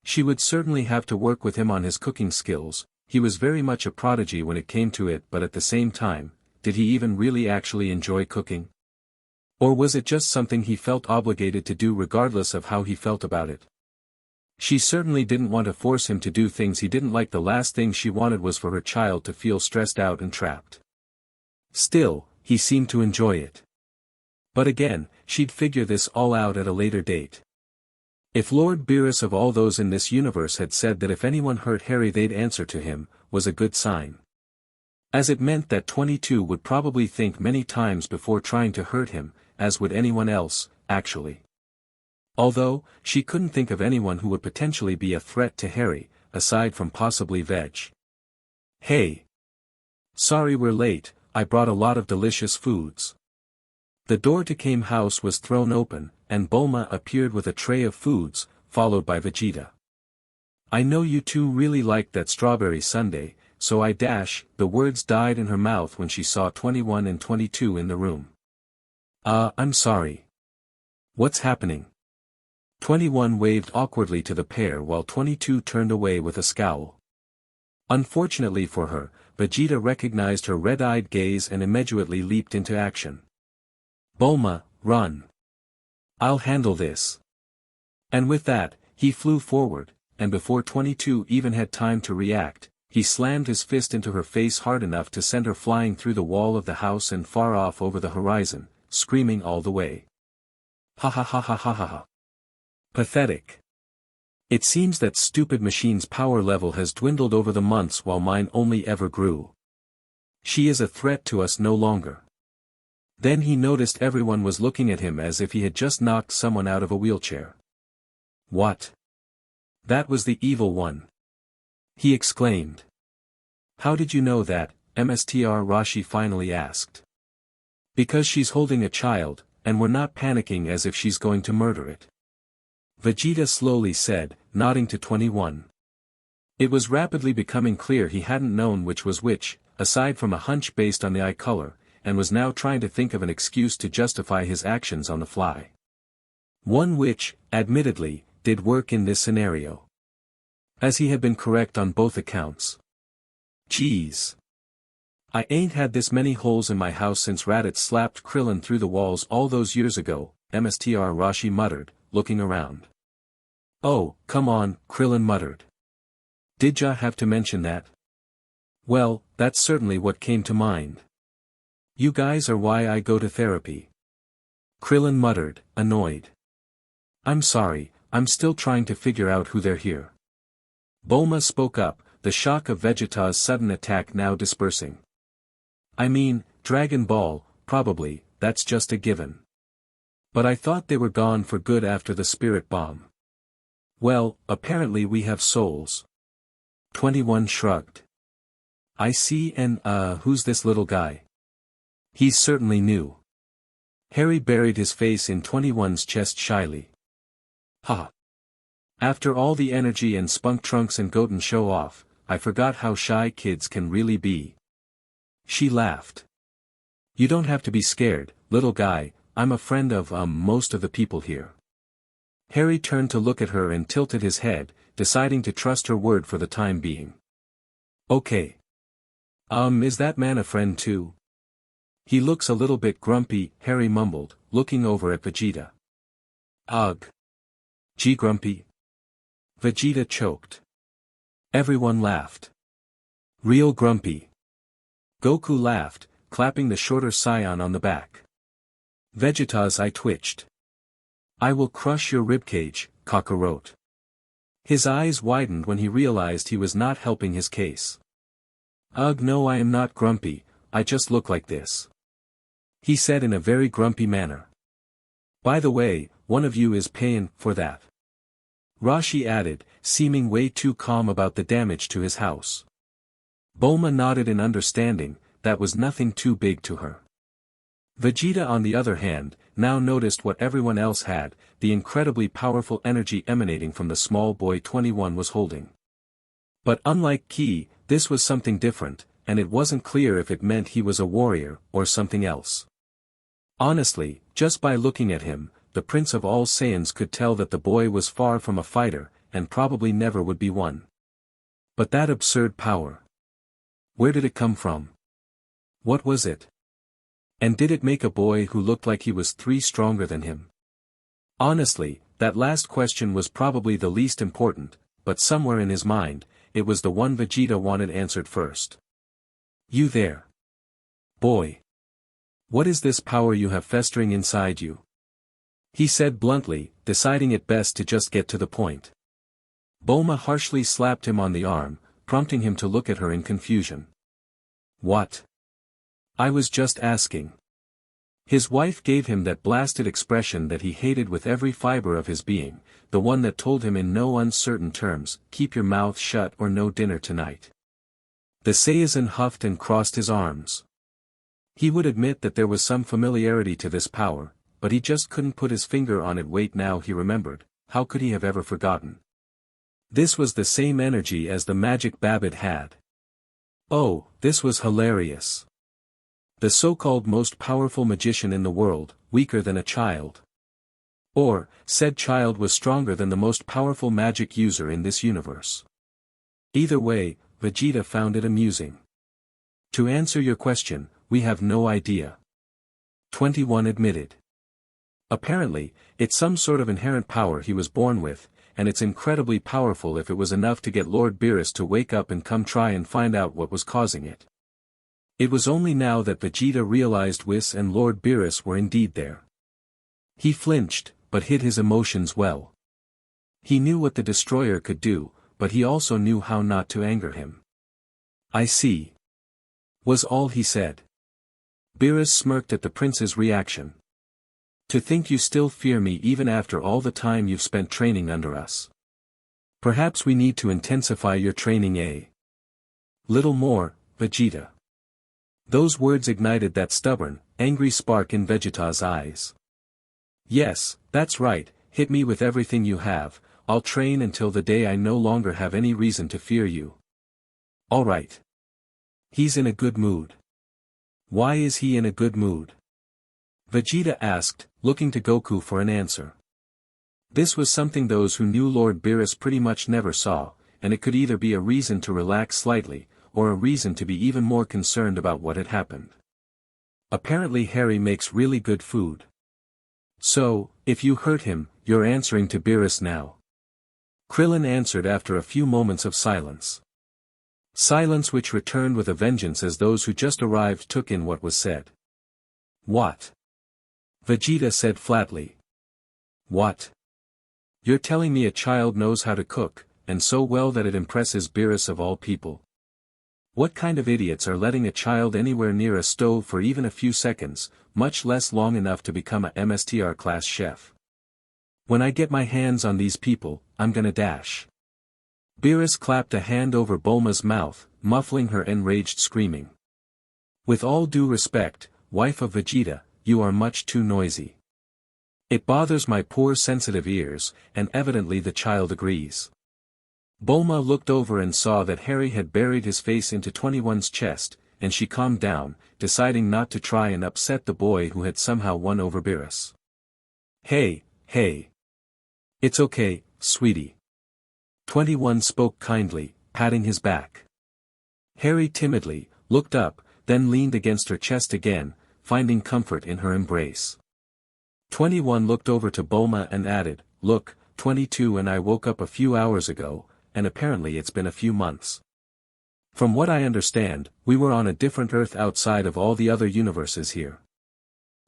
She would certainly have to work with him on his cooking skills. He was very much a prodigy when it came to it, but at the same time, did he even really actually enjoy cooking? Or was it just something he felt obligated to do regardless of how he felt about it? She certainly didn't want to force him to do things he didn't like. The last thing she wanted was for her child to feel stressed out and trapped. Still, he seemed to enjoy it. But again, she'd figure this all out at a later date. If Lord Beerus of all those in this universe had said that if anyone hurt Harry they'd answer to him, was a good sign. As it meant that 22 would probably think many times before trying to hurt him, as would anyone else, actually. Although, she couldn't think of anyone who would potentially be a threat to Harry, aside from possibly Veg. Hey! Sorry we're late, I brought a lot of delicious foods. The door to Kame house was thrown open, and Bulma appeared with a tray of foods, followed by Vegeta. I know you two really liked that strawberry sundae, so I dash. The words died in her mouth when she saw 21 and 22 in the room. I'm sorry. What's happening? 21 waved awkwardly to the pair while 22 turned away with a scowl. Unfortunately for her, Vegeta recognized her red-eyed gaze and immediately leaped into action. Bulma, run. I'll handle this. And with that, he flew forward, and before 22 even had time to react, he slammed his fist into her face hard enough to send her flying through the wall of the house and far off over the horizon, screaming all the way. Ha ha ha ha ha ha ha. Pathetic. It seems that stupid machine's power level has dwindled over the months while mine only ever grew. She is a threat to us no longer. Then he noticed everyone was looking at him as if he had just knocked someone out of a wheelchair. What? That was the evil one. He exclaimed. How did you know that? Mstr Rashi finally asked. Because she's holding a child, and we're not panicking as if she's going to murder it. Vegeta slowly said, nodding to 21. It was rapidly becoming clear he hadn't known which was which, aside from a hunch based on the eye color, and was now trying to think of an excuse to justify his actions on the fly. One which, admittedly, did work in this scenario. As he had been correct on both accounts. Jeez. I ain't had this many holes in my house since Raditz slapped Krillin through the walls all those years ago, Mstr Rashi muttered, looking around. Oh, come on, Krillin muttered. Did ya have to mention that? Well, that's certainly what came to mind. You guys are why I go to therapy. Krillin muttered, annoyed. I'm sorry, I'm still trying to figure out who they're here. Bulma spoke up, the shock of Vegeta's sudden attack now dispersing. I mean, Dragon Ball, probably, that's just a given. But I thought they were gone for good after the spirit bomb. Well, apparently we have souls. 21 shrugged. I see. And who's this little guy? He's certainly new. Harry buried his face in 21's chest shyly. Ha. After all the energy and spunk Trunks and Goten show off, I forgot how shy kids can really be. She laughed. You don't have to be scared, little guy, I'm a friend of most of the people here. Harry turned to look at her and tilted his head, deciding to trust her word for the time being. Okay. Is that man a friend too? He looks a little bit grumpy, Harry mumbled, looking over at Vegeta. Ugh. Gee grumpy. Vegeta choked. Everyone laughed. Real grumpy. Goku laughed, clapping the shorter scion on the back. Vegeta's eye twitched. I will crush your ribcage, Kakarot. His eyes widened when he realized he was not helping his case. Ugh, no, I am not grumpy, I just look like this. He said in a very grumpy manner. By the way, one of you is paying for that. Rashi added, seeming way too calm about the damage to his house. Bulma nodded in understanding, that was nothing too big to her. Vegeta on the other hand, now noticed what everyone else had, the incredibly powerful energy emanating from the small boy 21 was holding. But unlike Ki, this was something different, and it wasn't clear if it meant he was a warrior, or something else. Honestly, just by looking at him, the Prince of all Saiyans could tell that the boy was far from a fighter, and probably never would be one. But that absurd power. Where did it come from? What was it? And did it make a boy who looked like he was 3 stronger than him? Honestly, That last question was probably the least important, but somewhere in his mind, it was the one Vegeta wanted answered first. You there, boy. What is this power you have festering inside you? He said bluntly, deciding it best to just get to the point. Bulma harshly slapped him on the arm, prompting him to look at her in confusion. What? I was just asking. His wife gave him that blasted expression that he hated with every fiber of his being, the one that told him in no uncertain terms, keep your mouth shut or no dinner tonight. The Saiyan huffed and crossed his arms. He would admit that there was some familiarity to this power, but he just couldn't put his finger on it. Wait, now he remembered, how could he have ever forgotten? This was the same energy as the magic Babbitt had. Oh, this was hilarious. The so-called most powerful magician in the world, weaker than a child. Or, said child was stronger than the most powerful magic user in this universe. Either way, Vegeta found it amusing. To answer your question, we have no idea. 21 admitted. Apparently, it's some sort of inherent power he was born with, and it's incredibly powerful if it was enough to get Lord Beerus to wake up and come try and find out what was causing it. It was only now that Vegeta realized Whis and Lord Beerus were indeed there. He flinched, but hid his emotions well. He knew what the destroyer could do, but he also knew how not to anger him. I see, was all he said. Beerus smirked at the prince's reaction. To think you still fear me even after all the time you've spent training under us. Perhaps we need to intensify your training a little more, Vegeta. Those words ignited that stubborn, angry spark in Vegeta's eyes. Yes, that's right, hit me with everything you have, I'll train until the day I no longer have any reason to fear you. All right. He's in a good mood. Why is he in a good mood? Vegeta asked, looking to Goku for an answer. This was something those who knew Lord Beerus pretty much never saw, and it could either be a reason to relax slightly, or a reason to be even more concerned about what had happened. Apparently Harry makes really good food. So, if you hurt him, you're answering to Beerus now. Krillin answered after a few moments of silence. Silence which returned with a vengeance as those who just arrived took in what was said. What? Vegeta said flatly. What? You're telling me a child knows how to cook, and so well that it impresses Beerus of all people? What kind of idiots are letting a child anywhere near a stove for even a few seconds, much less long enough to become a MSTR-class chef? When I get my hands on these people, I'm gonna dash. Beerus clapped a hand over Bulma's mouth, muffling her enraged screaming. With all due respect, wife of Vegeta, you are much too noisy. It bothers my poor sensitive ears, and evidently the child agrees. Bulma looked over and saw that Harry had buried his face into 21's chest, and she calmed down, deciding not to try and upset the boy who had somehow won over Beerus. Hey. It's okay, sweetie. 21 spoke kindly, patting his back. Harry timidly looked up, then leaned against her chest again, finding comfort in her embrace. 21 looked over to Bulma and added, Look, 22 and I woke up a few hours ago, and apparently it's been a few months. From what I understand, we were on a different Earth outside of all the other universes here.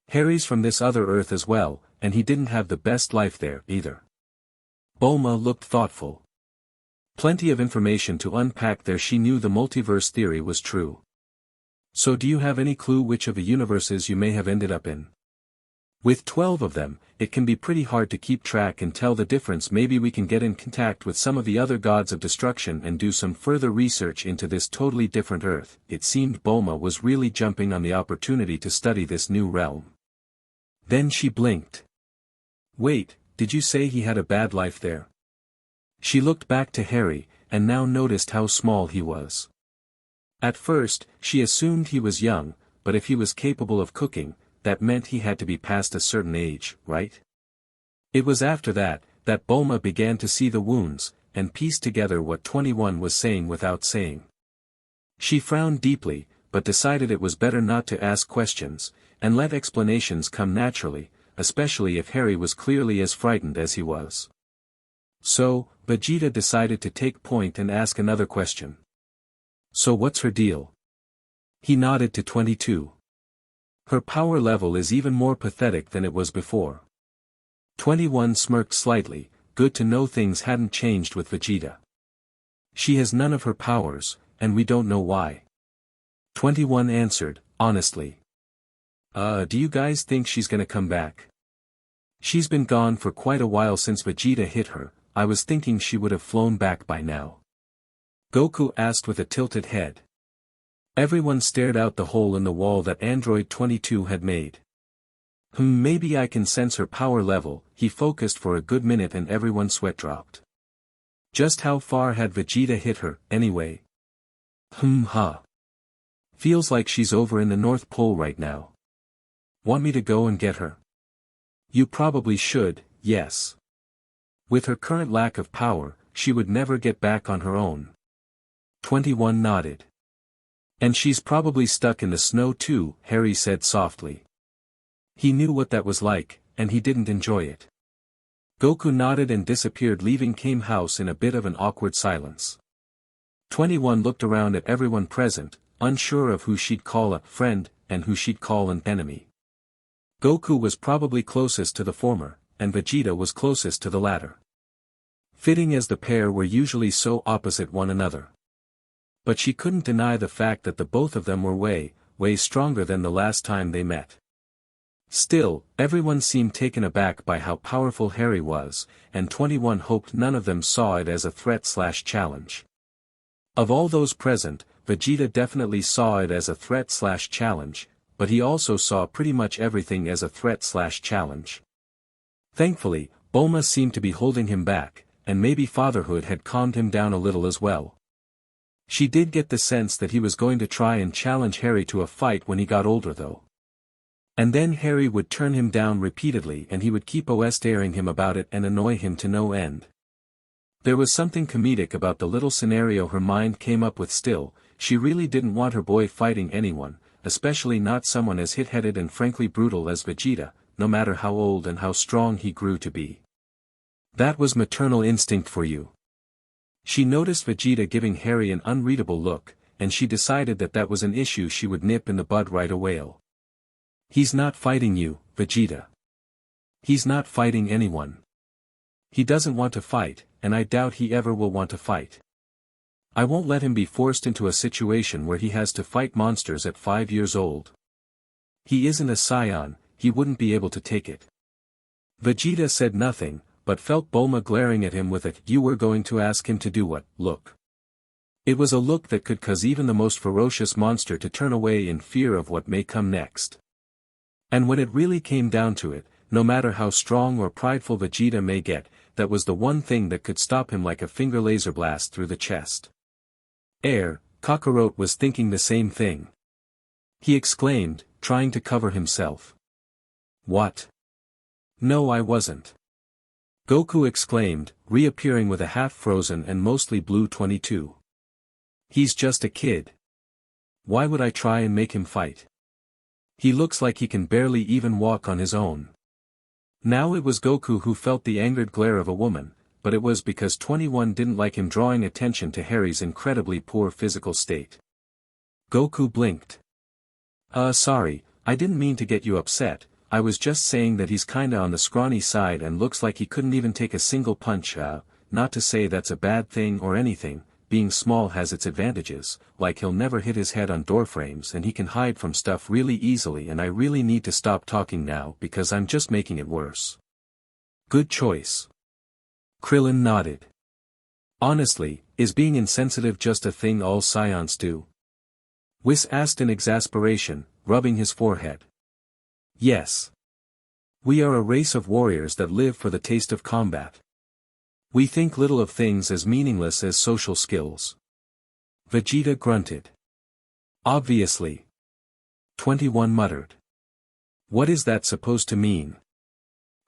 Harry's from this other Earth as well, and he didn't have the best life there, either. Bulma looked thoughtful. Plenty of information to unpack there. She knew the multiverse theory was true. So do you have any clue which of the universes you may have ended up in? With 12 of them, it can be pretty hard to keep track and tell the difference. Maybe we can get in contact with some of the other gods of destruction and do some further research into this totally different Earth. It seemed Bulma was really jumping on the opportunity to study this new realm. Then she blinked. Wait, did you say he had a bad life there? She looked back to Harry, and now noticed how small he was. At first, she assumed he was young, but if he was capable of cooking, that meant he had to be past a certain age, right? It was after that Bulma began to see the wounds, and piece together what 21 was saying without saying. She frowned deeply, but decided it was better not to ask questions, and let explanations come naturally, especially if Harry was clearly as frightened as he was. So, Vegeta decided to take point and ask another question. So what's her deal? He nodded to 22. Her power level is even more pathetic than it was before. 21 smirked slightly, good to know things hadn't changed with Vegeta. She has none of her powers, and we don't know why. 21 answered, honestly. Do you guys think she's gonna come back? She's been gone for quite a while since Vegeta hit her. I was thinking she would have flown back by now. Goku asked with a tilted head. Everyone stared out the hole in the wall that Android 22 had made. Maybe I can sense her power level. He focused for a good minute and everyone sweat dropped. Just how far had Vegeta hit her, anyway? Feels like she's over in the North Pole right now. Want me to go and get her? You probably should, yes. With her current lack of power, she would never get back on her own. 21 nodded. And she's probably stuck in the snow too, Harry said softly. He knew what that was like, and he didn't enjoy it. Goku nodded and disappeared, leaving Kame House in a bit of an awkward silence. 21 looked around at everyone present, unsure of who she'd call a friend, and who she'd call an enemy. Goku was probably closest to the former, and Vegeta was closest to the latter. Fitting as the pair were usually so opposite one another. But she couldn't deny the fact that the both of them were way stronger than the last time they met. Still, everyone seemed taken aback by how powerful Harry was, and 21 hoped none of them saw it as a threat/challenge. Of all those present, Vegeta definitely saw it as a threat/challenge, but he also saw pretty much everything as a threat/challenge. Thankfully, Bulma seemed to be holding him back, and maybe fatherhood had calmed him down a little as well. She did get the sense that he was going to try and challenge Harry to a fight when he got older though. And then Harry would turn him down repeatedly and he would keep staring him about it and annoy him to no end. There was something comedic about the little scenario her mind came up with. Still, she really didn't want her boy fighting anyone, especially not someone as hit-headed and frankly brutal as Vegeta, no matter how old and how strong he grew to be. That was maternal instinct for you. She noticed Vegeta giving Harry an unreadable look, and she decided that that was an issue she would nip in the bud right away. He's not fighting you, Vegeta. He's not fighting anyone. He doesn't want to fight, and I doubt he ever will want to fight. I won't let him be forced into a situation where he has to fight monsters at 5 years old. He isn't a scion, he wouldn't be able to take it. Vegeta said nothing, but felt Bulma glaring at him with a "you were going to ask him to do what" look. It was a look that could cause even the most ferocious monster to turn away in fear of what may come next. And when it really came down to it, no matter how strong or prideful Vegeta may get, that was the one thing that could stop him like a finger laser blast through the chest. Kakarot was thinking the same thing. He exclaimed, trying to cover himself. What? No, I wasn't. Goku exclaimed, reappearing with a half-frozen and mostly blue 22. He's just a kid. Why would I try and make him fight? He looks like he can barely even walk on his own. Now it was Goku who felt the angered glare of a woman, but it was because 21 didn't like him drawing attention to Harry's incredibly poor physical state. Goku blinked. Sorry, I didn't mean to get you upset. I was just saying that he's kinda on the scrawny side and looks like he couldn't even take a single punch. Not to say that's a bad thing or anything, being small has its advantages, like he'll never hit his head on doorframes and he can hide from stuff really easily, and I really need to stop talking now because I'm just making it worse. Good choice. Krillin nodded. Honestly, is being insensitive just a thing all scions do? Whis asked in exasperation, rubbing his forehead. Yes. We are a race of warriors that live for the taste of combat. We think little of things as meaningless as social skills. Vegeta grunted. Obviously. 21 muttered. What is that supposed to mean?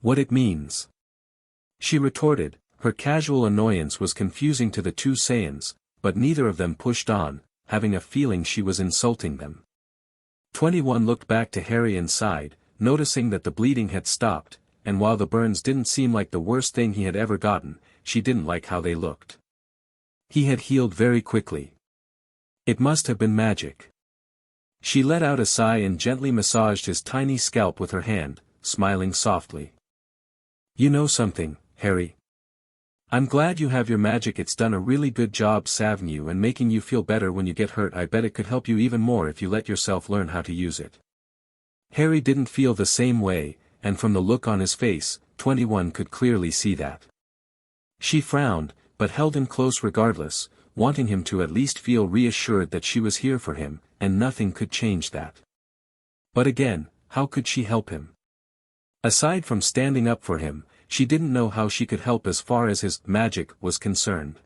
What it means? She retorted, her casual annoyance was confusing to the two Saiyans, but neither of them pushed on, having a feeling she was insulting them. 21 looked back to Harry and sighed, noticing that the bleeding had stopped, and while the burns didn't seem like the worst thing he had ever gotten, she didn't like how they looked. He had healed very quickly. It must have been magic. She let out a sigh and gently massaged his tiny scalp with her hand, smiling softly. "You know something, Harry? I'm glad you have your magic. It's done a really good job salving you and making you feel better when you get hurt. I bet it could help you even more if you let yourself learn how to use it." Harry didn't feel the same way, and from the look on his face, 21 could clearly see that. She frowned, but held him close regardless, wanting him to at least feel reassured that she was here for him, and nothing could change that. But again, how could she help him? Aside from standing up for him, she didn't know how she could help as far as his magic was concerned.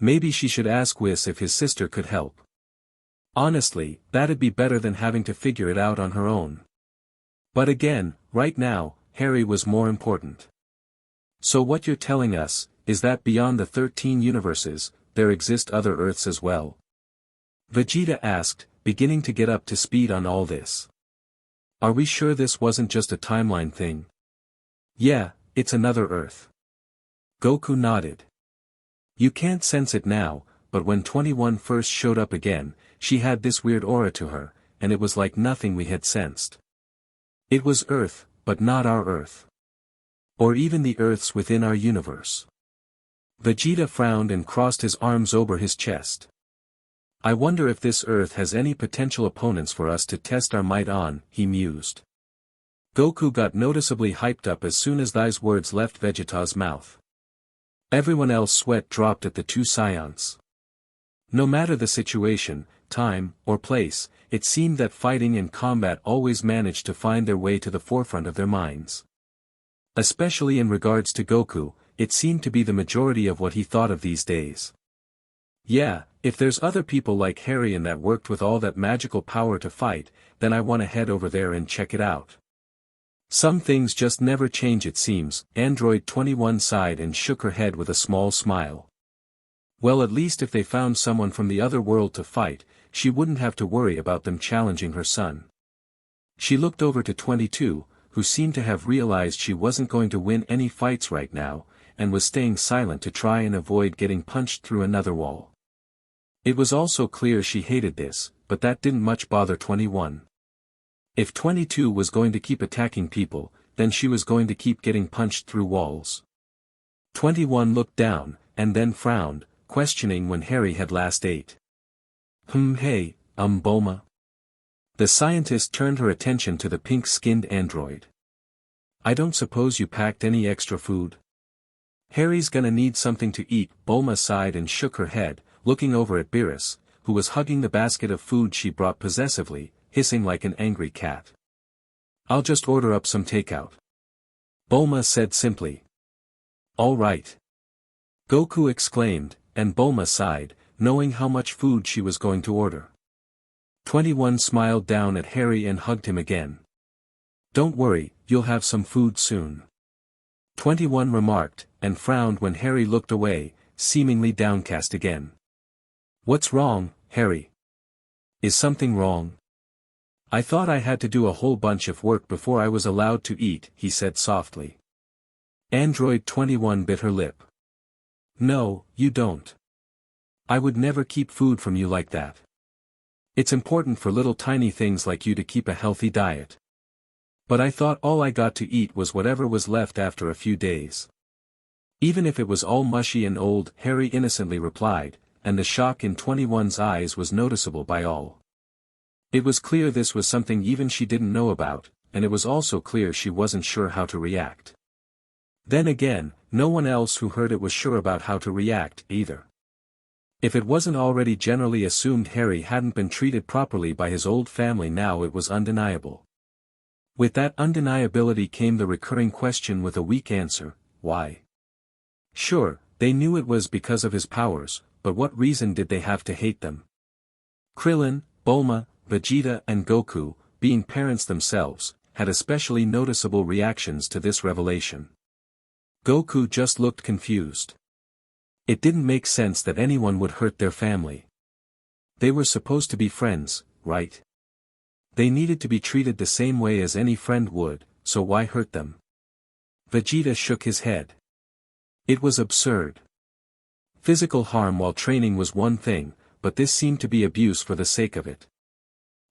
Maybe she should ask Whis if his sister could help. Honestly, that'd be better than having to figure it out on her own. But again, right now, Harry was more important. "So what you're telling us, is that beyond the 13 universes, there exist other Earths as well?" Vegeta asked, beginning to get up to speed on all this. "Are we sure this wasn't just a timeline thing?" "Yeah, it's another Earth." Goku nodded. "You can't sense it now, but when 21 first showed up again, she had this weird aura to her, and it was like nothing we had sensed. It was Earth, but not our Earth. Or even the Earths within our universe." Vegeta frowned and crossed his arms over his chest. "I wonder if this Earth has any potential opponents for us to test our might on," he mused. Goku got noticeably hyped up as soon as those words left Vegeta's mouth. Everyone else sweat dropped at the two scions. No matter the situation, time, or place, it seemed that fighting and combat always managed to find their way to the forefront of their minds. Especially in regards to Goku, it seemed to be the majority of what he thought of these days. "Yeah, if there's other people like Harry and that worked with all that magical power to fight, then I want to head over there and check it out." Some things just never change, it seems. Android 21 sighed and shook her head with a small smile. Well, at least if they found someone from the other world to fight, she wouldn't have to worry about them challenging her son. She looked over to 22, who seemed to have realized she wasn't going to win any fights right now, and was staying silent to try and avoid getting punched through another wall. It was also clear she hated this, but that didn't much bother 21. If 22 was going to keep attacking people, then she was going to keep getting punched through walls. 21 looked down, and then frowned, questioning when Harry had last ate. Hey, Bulma." The scientist turned her attention to the pink-skinned android. "I don't suppose you packed any extra food?" "Harry's gonna need something to eat." Bulma sighed and shook her head, looking over at Beerus, who was hugging the basket of food she brought possessively, hissing like an angry cat. "I'll just order up some takeout," Bulma said simply. "All right," Goku exclaimed, and Bulma sighed, knowing how much food she was going to order. 21 smiled down at Harry and hugged him again. "Don't worry, you'll have some food soon," 21 remarked, and frowned when Harry looked away, seemingly downcast again. "What's wrong, Harry? Is something wrong?" "I thought I had to do a whole bunch of work before I was allowed to eat," he said softly. Android 21 bit her lip. "No, you don't. I would never keep food from you like that. It's important for little tiny things like you to keep a healthy diet. But I thought all I got to eat was whatever was left after a few days." "Even if it was all mushy and old," Harry innocently replied, and the shock in 21's eyes was noticeable by all. It was clear this was something even she didn't know about, and it was also clear she wasn't sure how to react. Then again, no one else who heard it was sure about how to react, either. If it wasn't already generally assumed Harry hadn't been treated properly by his old family, now it was undeniable. With that undeniability came the recurring question with a weak answer: why? Sure, they knew it was because of his powers, but what reason did they have to hate them? Krillin, Bulma, Vegeta and Goku, being parents themselves, had especially noticeable reactions to this revelation. Goku just looked confused. It didn't make sense that anyone would hurt their family. They were supposed to be friends, right? They needed to be treated the same way as any friend would, so why hurt them? Vegeta shook his head. It was absurd. Physical harm while training was one thing, but this seemed to be abuse for the sake of it.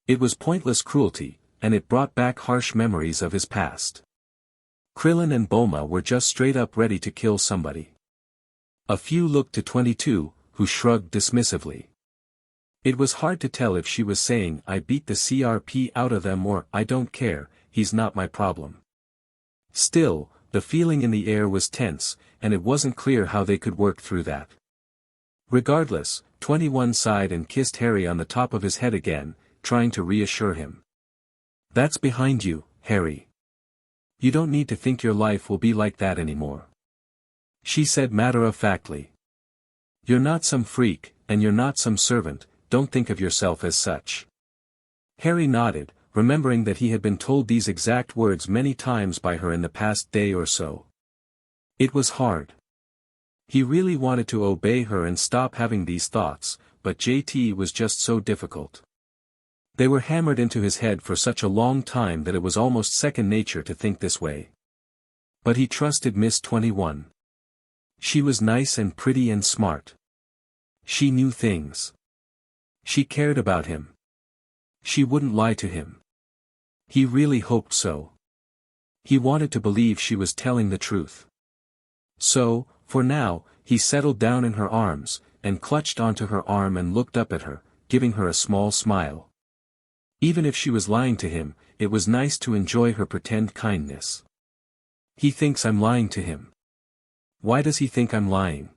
It was pointless cruelty, and it brought back harsh memories of his past. Krillin and Bulma were just straight up ready to kill somebody. A few looked to 22, who shrugged dismissively. It was hard to tell if she was saying I beat the CRP out of them or I don't care, he's not my problem. Still, the feeling in the air was tense, and it wasn't clear how they could work through that. Regardless, 21 sighed and kissed Harry on the top of his head again, trying to reassure him. That's behind you, Harry. You don't need to think your life will be like that anymore. She said matter-of-factly. You're not some freak, and you're not some servant, don't think of yourself as such. Harry nodded, remembering that he had been told these exact words many times by her in the past day or so. It was hard. He really wanted to obey her and stop having these thoughts, but JT was just so difficult. They were hammered into his head for such a long time that it was almost second nature to think this way. But he trusted Miss 21. She was nice and pretty and smart. She knew things. She cared about him. She wouldn't lie to him. He really hoped so. He wanted to believe she was telling the truth. So, for now, he settled down in her arms, and clutched onto her arm and looked up at her, giving her a small smile. Even if she was lying to him, it was nice to enjoy her pretend kindness. He thinks I'm lying to him. Why does he think I'm lying?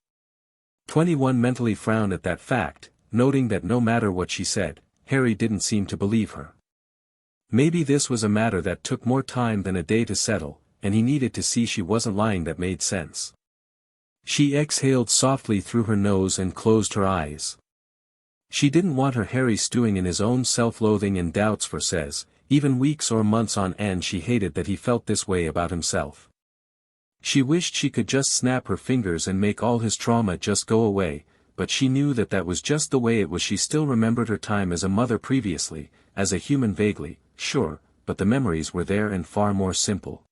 21 mentally frowned at that fact, noting that no matter what she said, Harry didn't seem to believe her. Maybe this was a matter that took more time than a day to settle, and he needed to see she wasn't lying that made sense. She exhaled softly through her nose and closed her eyes. She didn't want her Harry stewing in his own self-loathing and doubts for says, even weeks or months on end she hated that he felt this way about himself. She wished she could just snap her fingers and make all his trauma just go away, but she knew that that was just the way it was. She still remembered her time as a mother previously, as a human vaguely, sure, but the memories were there and far more simple.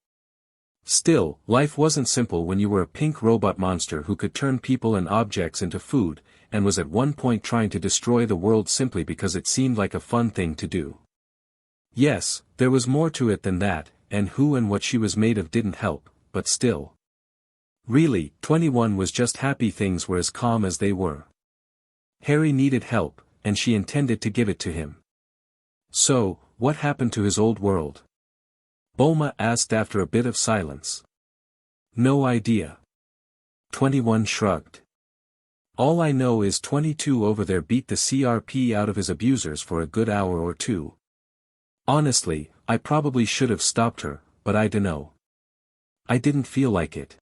Still, life wasn't simple when you were a pink robot monster who could turn people and objects into food, and was at one point trying to destroy the world simply because it seemed like a fun thing to do. Yes, there was more to it than that, and who and what she was made of didn't help, but still. Really, 21 was just happy things were as calm as they were. Harry needed help, and she intended to give it to him. So, what happened to his old world? Bulma asked after a bit of silence. No idea. 21 shrugged. All I know is 22 over there beat the CRP out of his abusers for a good hour or two. Honestly, I probably should have stopped her, but I dunno. I didn't feel like it.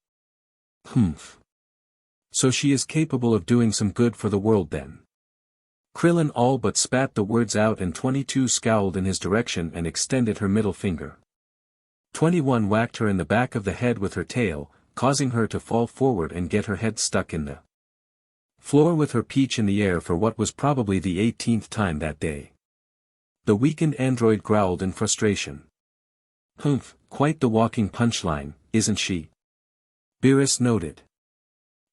Humph. So she is capable of doing some good for the world then. Krillin all but spat the words out and 22 scowled in his direction and extended her middle finger. 21 whacked her in the back of the head with her tail, causing her to fall forward and get her head stuck in the floor with her peach in the air for what was probably the 18th time that day. The weakened android growled in frustration. Humph, quite the walking punchline, isn't she? Beerus noted.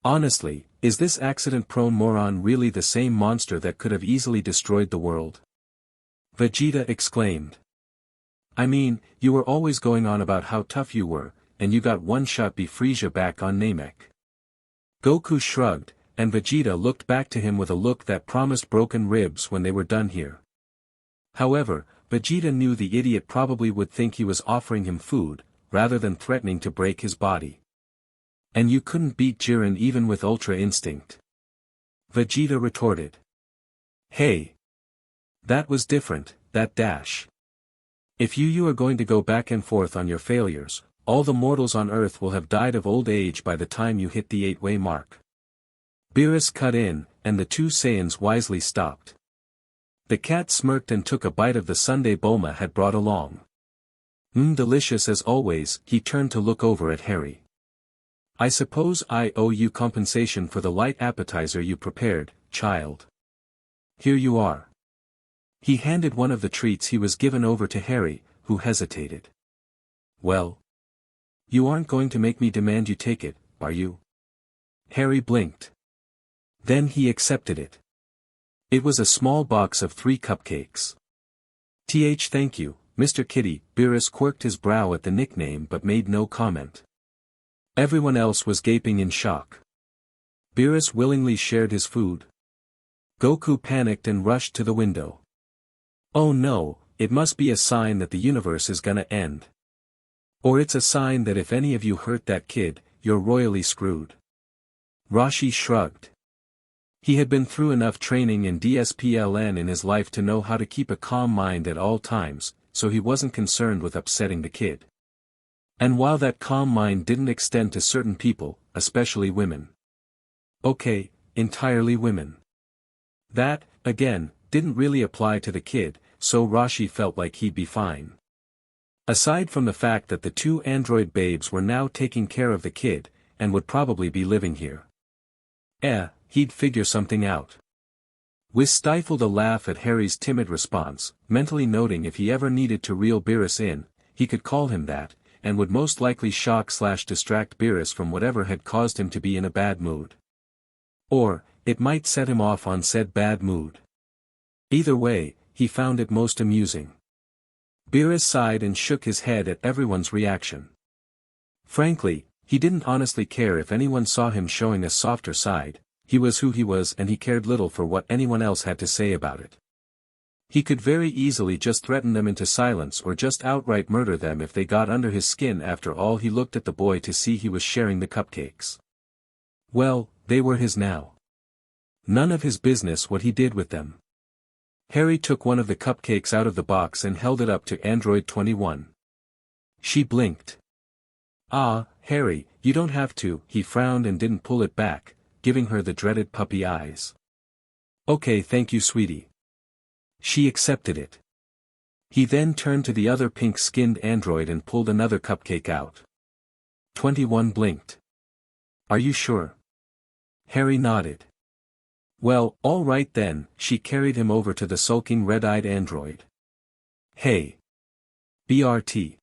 Honestly, is this accident-prone moron really the same monster that could have easily destroyed the world? Vegeta exclaimed. I mean, you were always going on about how tough you were, and you got one-shot Frieza back on Namek. Goku shrugged, and Vegeta looked back to him with a look that promised broken ribs when they were done here. However, Vegeta knew the idiot probably would think he was offering him food, rather than threatening to break his body. And you couldn't beat Jiren even with Ultra Instinct. Vegeta retorted. Hey! That was different, that dash. If you are going to go back and forth on your failures, all the mortals on Earth will have died of old age by the time you hit the 8-way mark. Beerus cut in, and the two Saiyans wisely stopped. The cat smirked and took a bite of the sundae Bulma had brought along. Delicious as always, he turned to look over at Harry. I suppose I owe you compensation for the light appetizer you prepared, child. Here you are. He handed one of the treats he was given over to Harry, who hesitated. Well? You aren't going to make me demand you take it, are you? Harry blinked. Then he accepted it. It was a small box of 3 cupcakes. Thank you, Mr. Kitty. Beerus quirked his brow at the nickname but made no comment. Everyone else was gaping in shock. Beerus willingly shared his food. Goku panicked and rushed to the window. Oh no, it must be a sign that the universe is gonna end. Or it's a sign that if any of you hurt that kid, you're royally screwed. Rashi shrugged. He had been through enough training in DSPLN in his life to know how to keep a calm mind at all times, so he wasn't concerned with upsetting the kid. And while that calm mind didn't extend to certain people, especially women. Okay, entirely women. That, again, didn't really apply to the kid, so Rashi felt like he'd be fine. Aside from the fact that the 2 android babes were now taking care of the kid, and would probably be living here. He'd figure something out. Whis stifled a laugh at Harry's timid response, mentally noting if he ever needed to reel Beerus in, he could call him that, and would most likely shock/distract Beerus from whatever had caused him to be in a bad mood. Or, it might set him off on said bad mood. Either way, he found it most amusing. Beerus sighed and shook his head at everyone's reaction. Frankly, he didn't honestly care if anyone saw him showing a softer side. He was who he was and he cared little for what anyone else had to say about it. He could very easily just threaten them into silence or just outright murder them if they got under his skin. After all, he looked at the boy to see he was sharing the cupcakes. Well, they were his now. None of his business what he did with them. Harry took one of the cupcakes out of the box and held it up to Android 21. She blinked. Ah, Harry, you don't have to. He frowned and didn't pull it back, giving her the dreaded puppy eyes. Okay, thank you, sweetie. She accepted it. He then turned to the other pink-skinned android and pulled another cupcake out. 21 blinked. Are you sure? Harry nodded. Well, all right then. She carried him over to the sulking red-eyed android. Hey. BRT.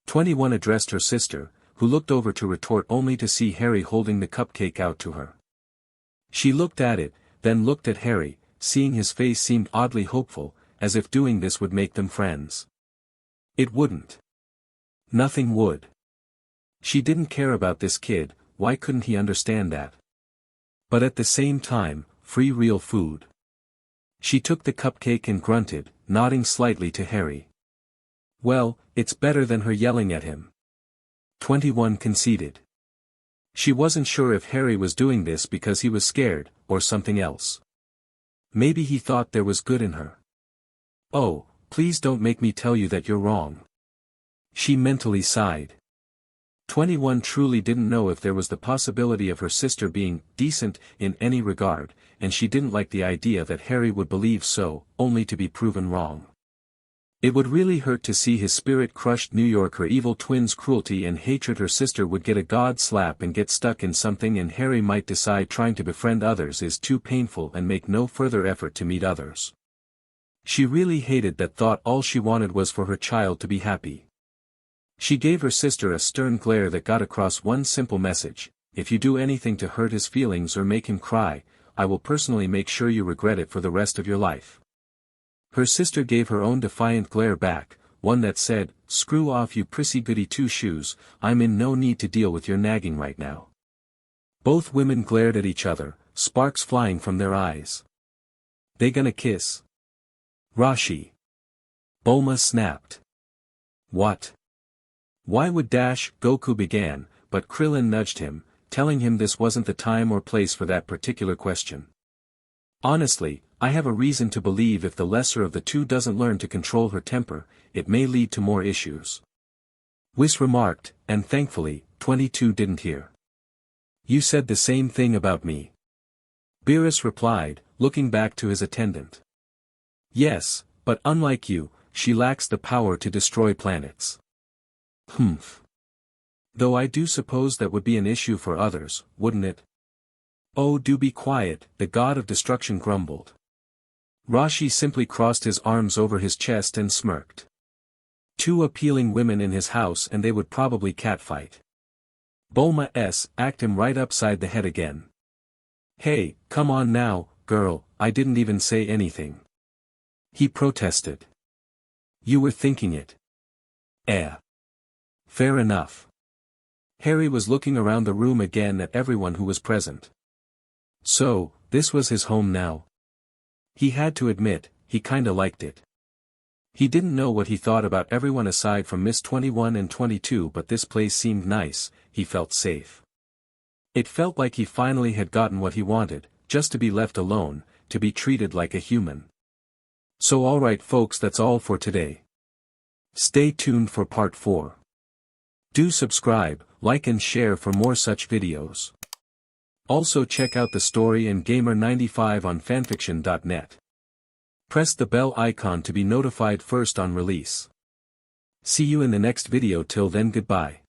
21 addressed her sister, who looked over to retort only to see Harry holding the cupcake out to her. She looked at it, then looked at Harry, seeing his face seemed oddly hopeful, as if doing this would make them friends. It wouldn't. Nothing would. She didn't care about this kid, why couldn't he understand that? But at the same time, free real food. She took the cupcake and grunted, nodding slightly to Harry. Well, it's better than her yelling at him. 21 conceded. She wasn't sure if Harry was doing this because he was scared, or something else. Maybe he thought there was good in her. Oh, please don't make me tell you that you're wrong. She mentally sighed. 21 truly didn't know if there was the possibility of her sister being decent in any regard, and she didn't like the idea that Harry would believe so, only to be proven wrong. It would really hurt to see his spirit-crushed New York. Her evil twin's cruelty and hatred. Her sister would get a god slap and get stuck in something, and Harry might decide trying to befriend others is too painful and make no further effort to meet others. She really hated that thought. All she wanted was for her child to be happy. She gave her sister a stern glare that got across one simple message: if you do anything to hurt his feelings or make him cry, I will personally make sure you regret it for the rest of your life. Her sister gave her own defiant glare back, one that said, screw off you prissy goody two-shoes, I'm in no need to deal with your nagging right now. Both women glared at each other, sparks flying from their eyes. They gonna kiss? Rashi. Bulma snapped. What? Why would Goku began, but Krillin nudged him, telling him this wasn't the time or place for that particular question. Honestly, I have a reason to believe if the lesser of the two doesn't learn to control her temper, it may lead to more issues. Whis remarked, and thankfully, 22 didn't hear. You said the same thing about me. Beerus replied, looking back to his attendant. Yes, but unlike you, she lacks the power to destroy planets. Humph. Though I do suppose that would be an issue for others, wouldn't it? Oh, do be quiet, the god of destruction grumbled. Rashi simply crossed his arms over his chest and smirked. Two appealing women in his house and they would probably catfight. Bulma act him right upside the head again. Hey, come on now, girl, I didn't even say anything. He protested. You were thinking it. Fair enough. Harry was looking around the room again at everyone who was present. So, this was his home now. He had to admit, he kinda liked it. He didn't know what he thought about everyone aside from Miss 21 and 22, but this place seemed nice, he felt safe. It felt like he finally had gotten what he wanted, just to be left alone, to be treated like a human. So alright folks, that's all for today. Stay tuned for part 4. Do subscribe, like and share for more such videos. Also check out the story and Gamer95 on FANFICTIONnet. Press the bell icon to be notified first on release. See you in the next video. Till then, goodbye.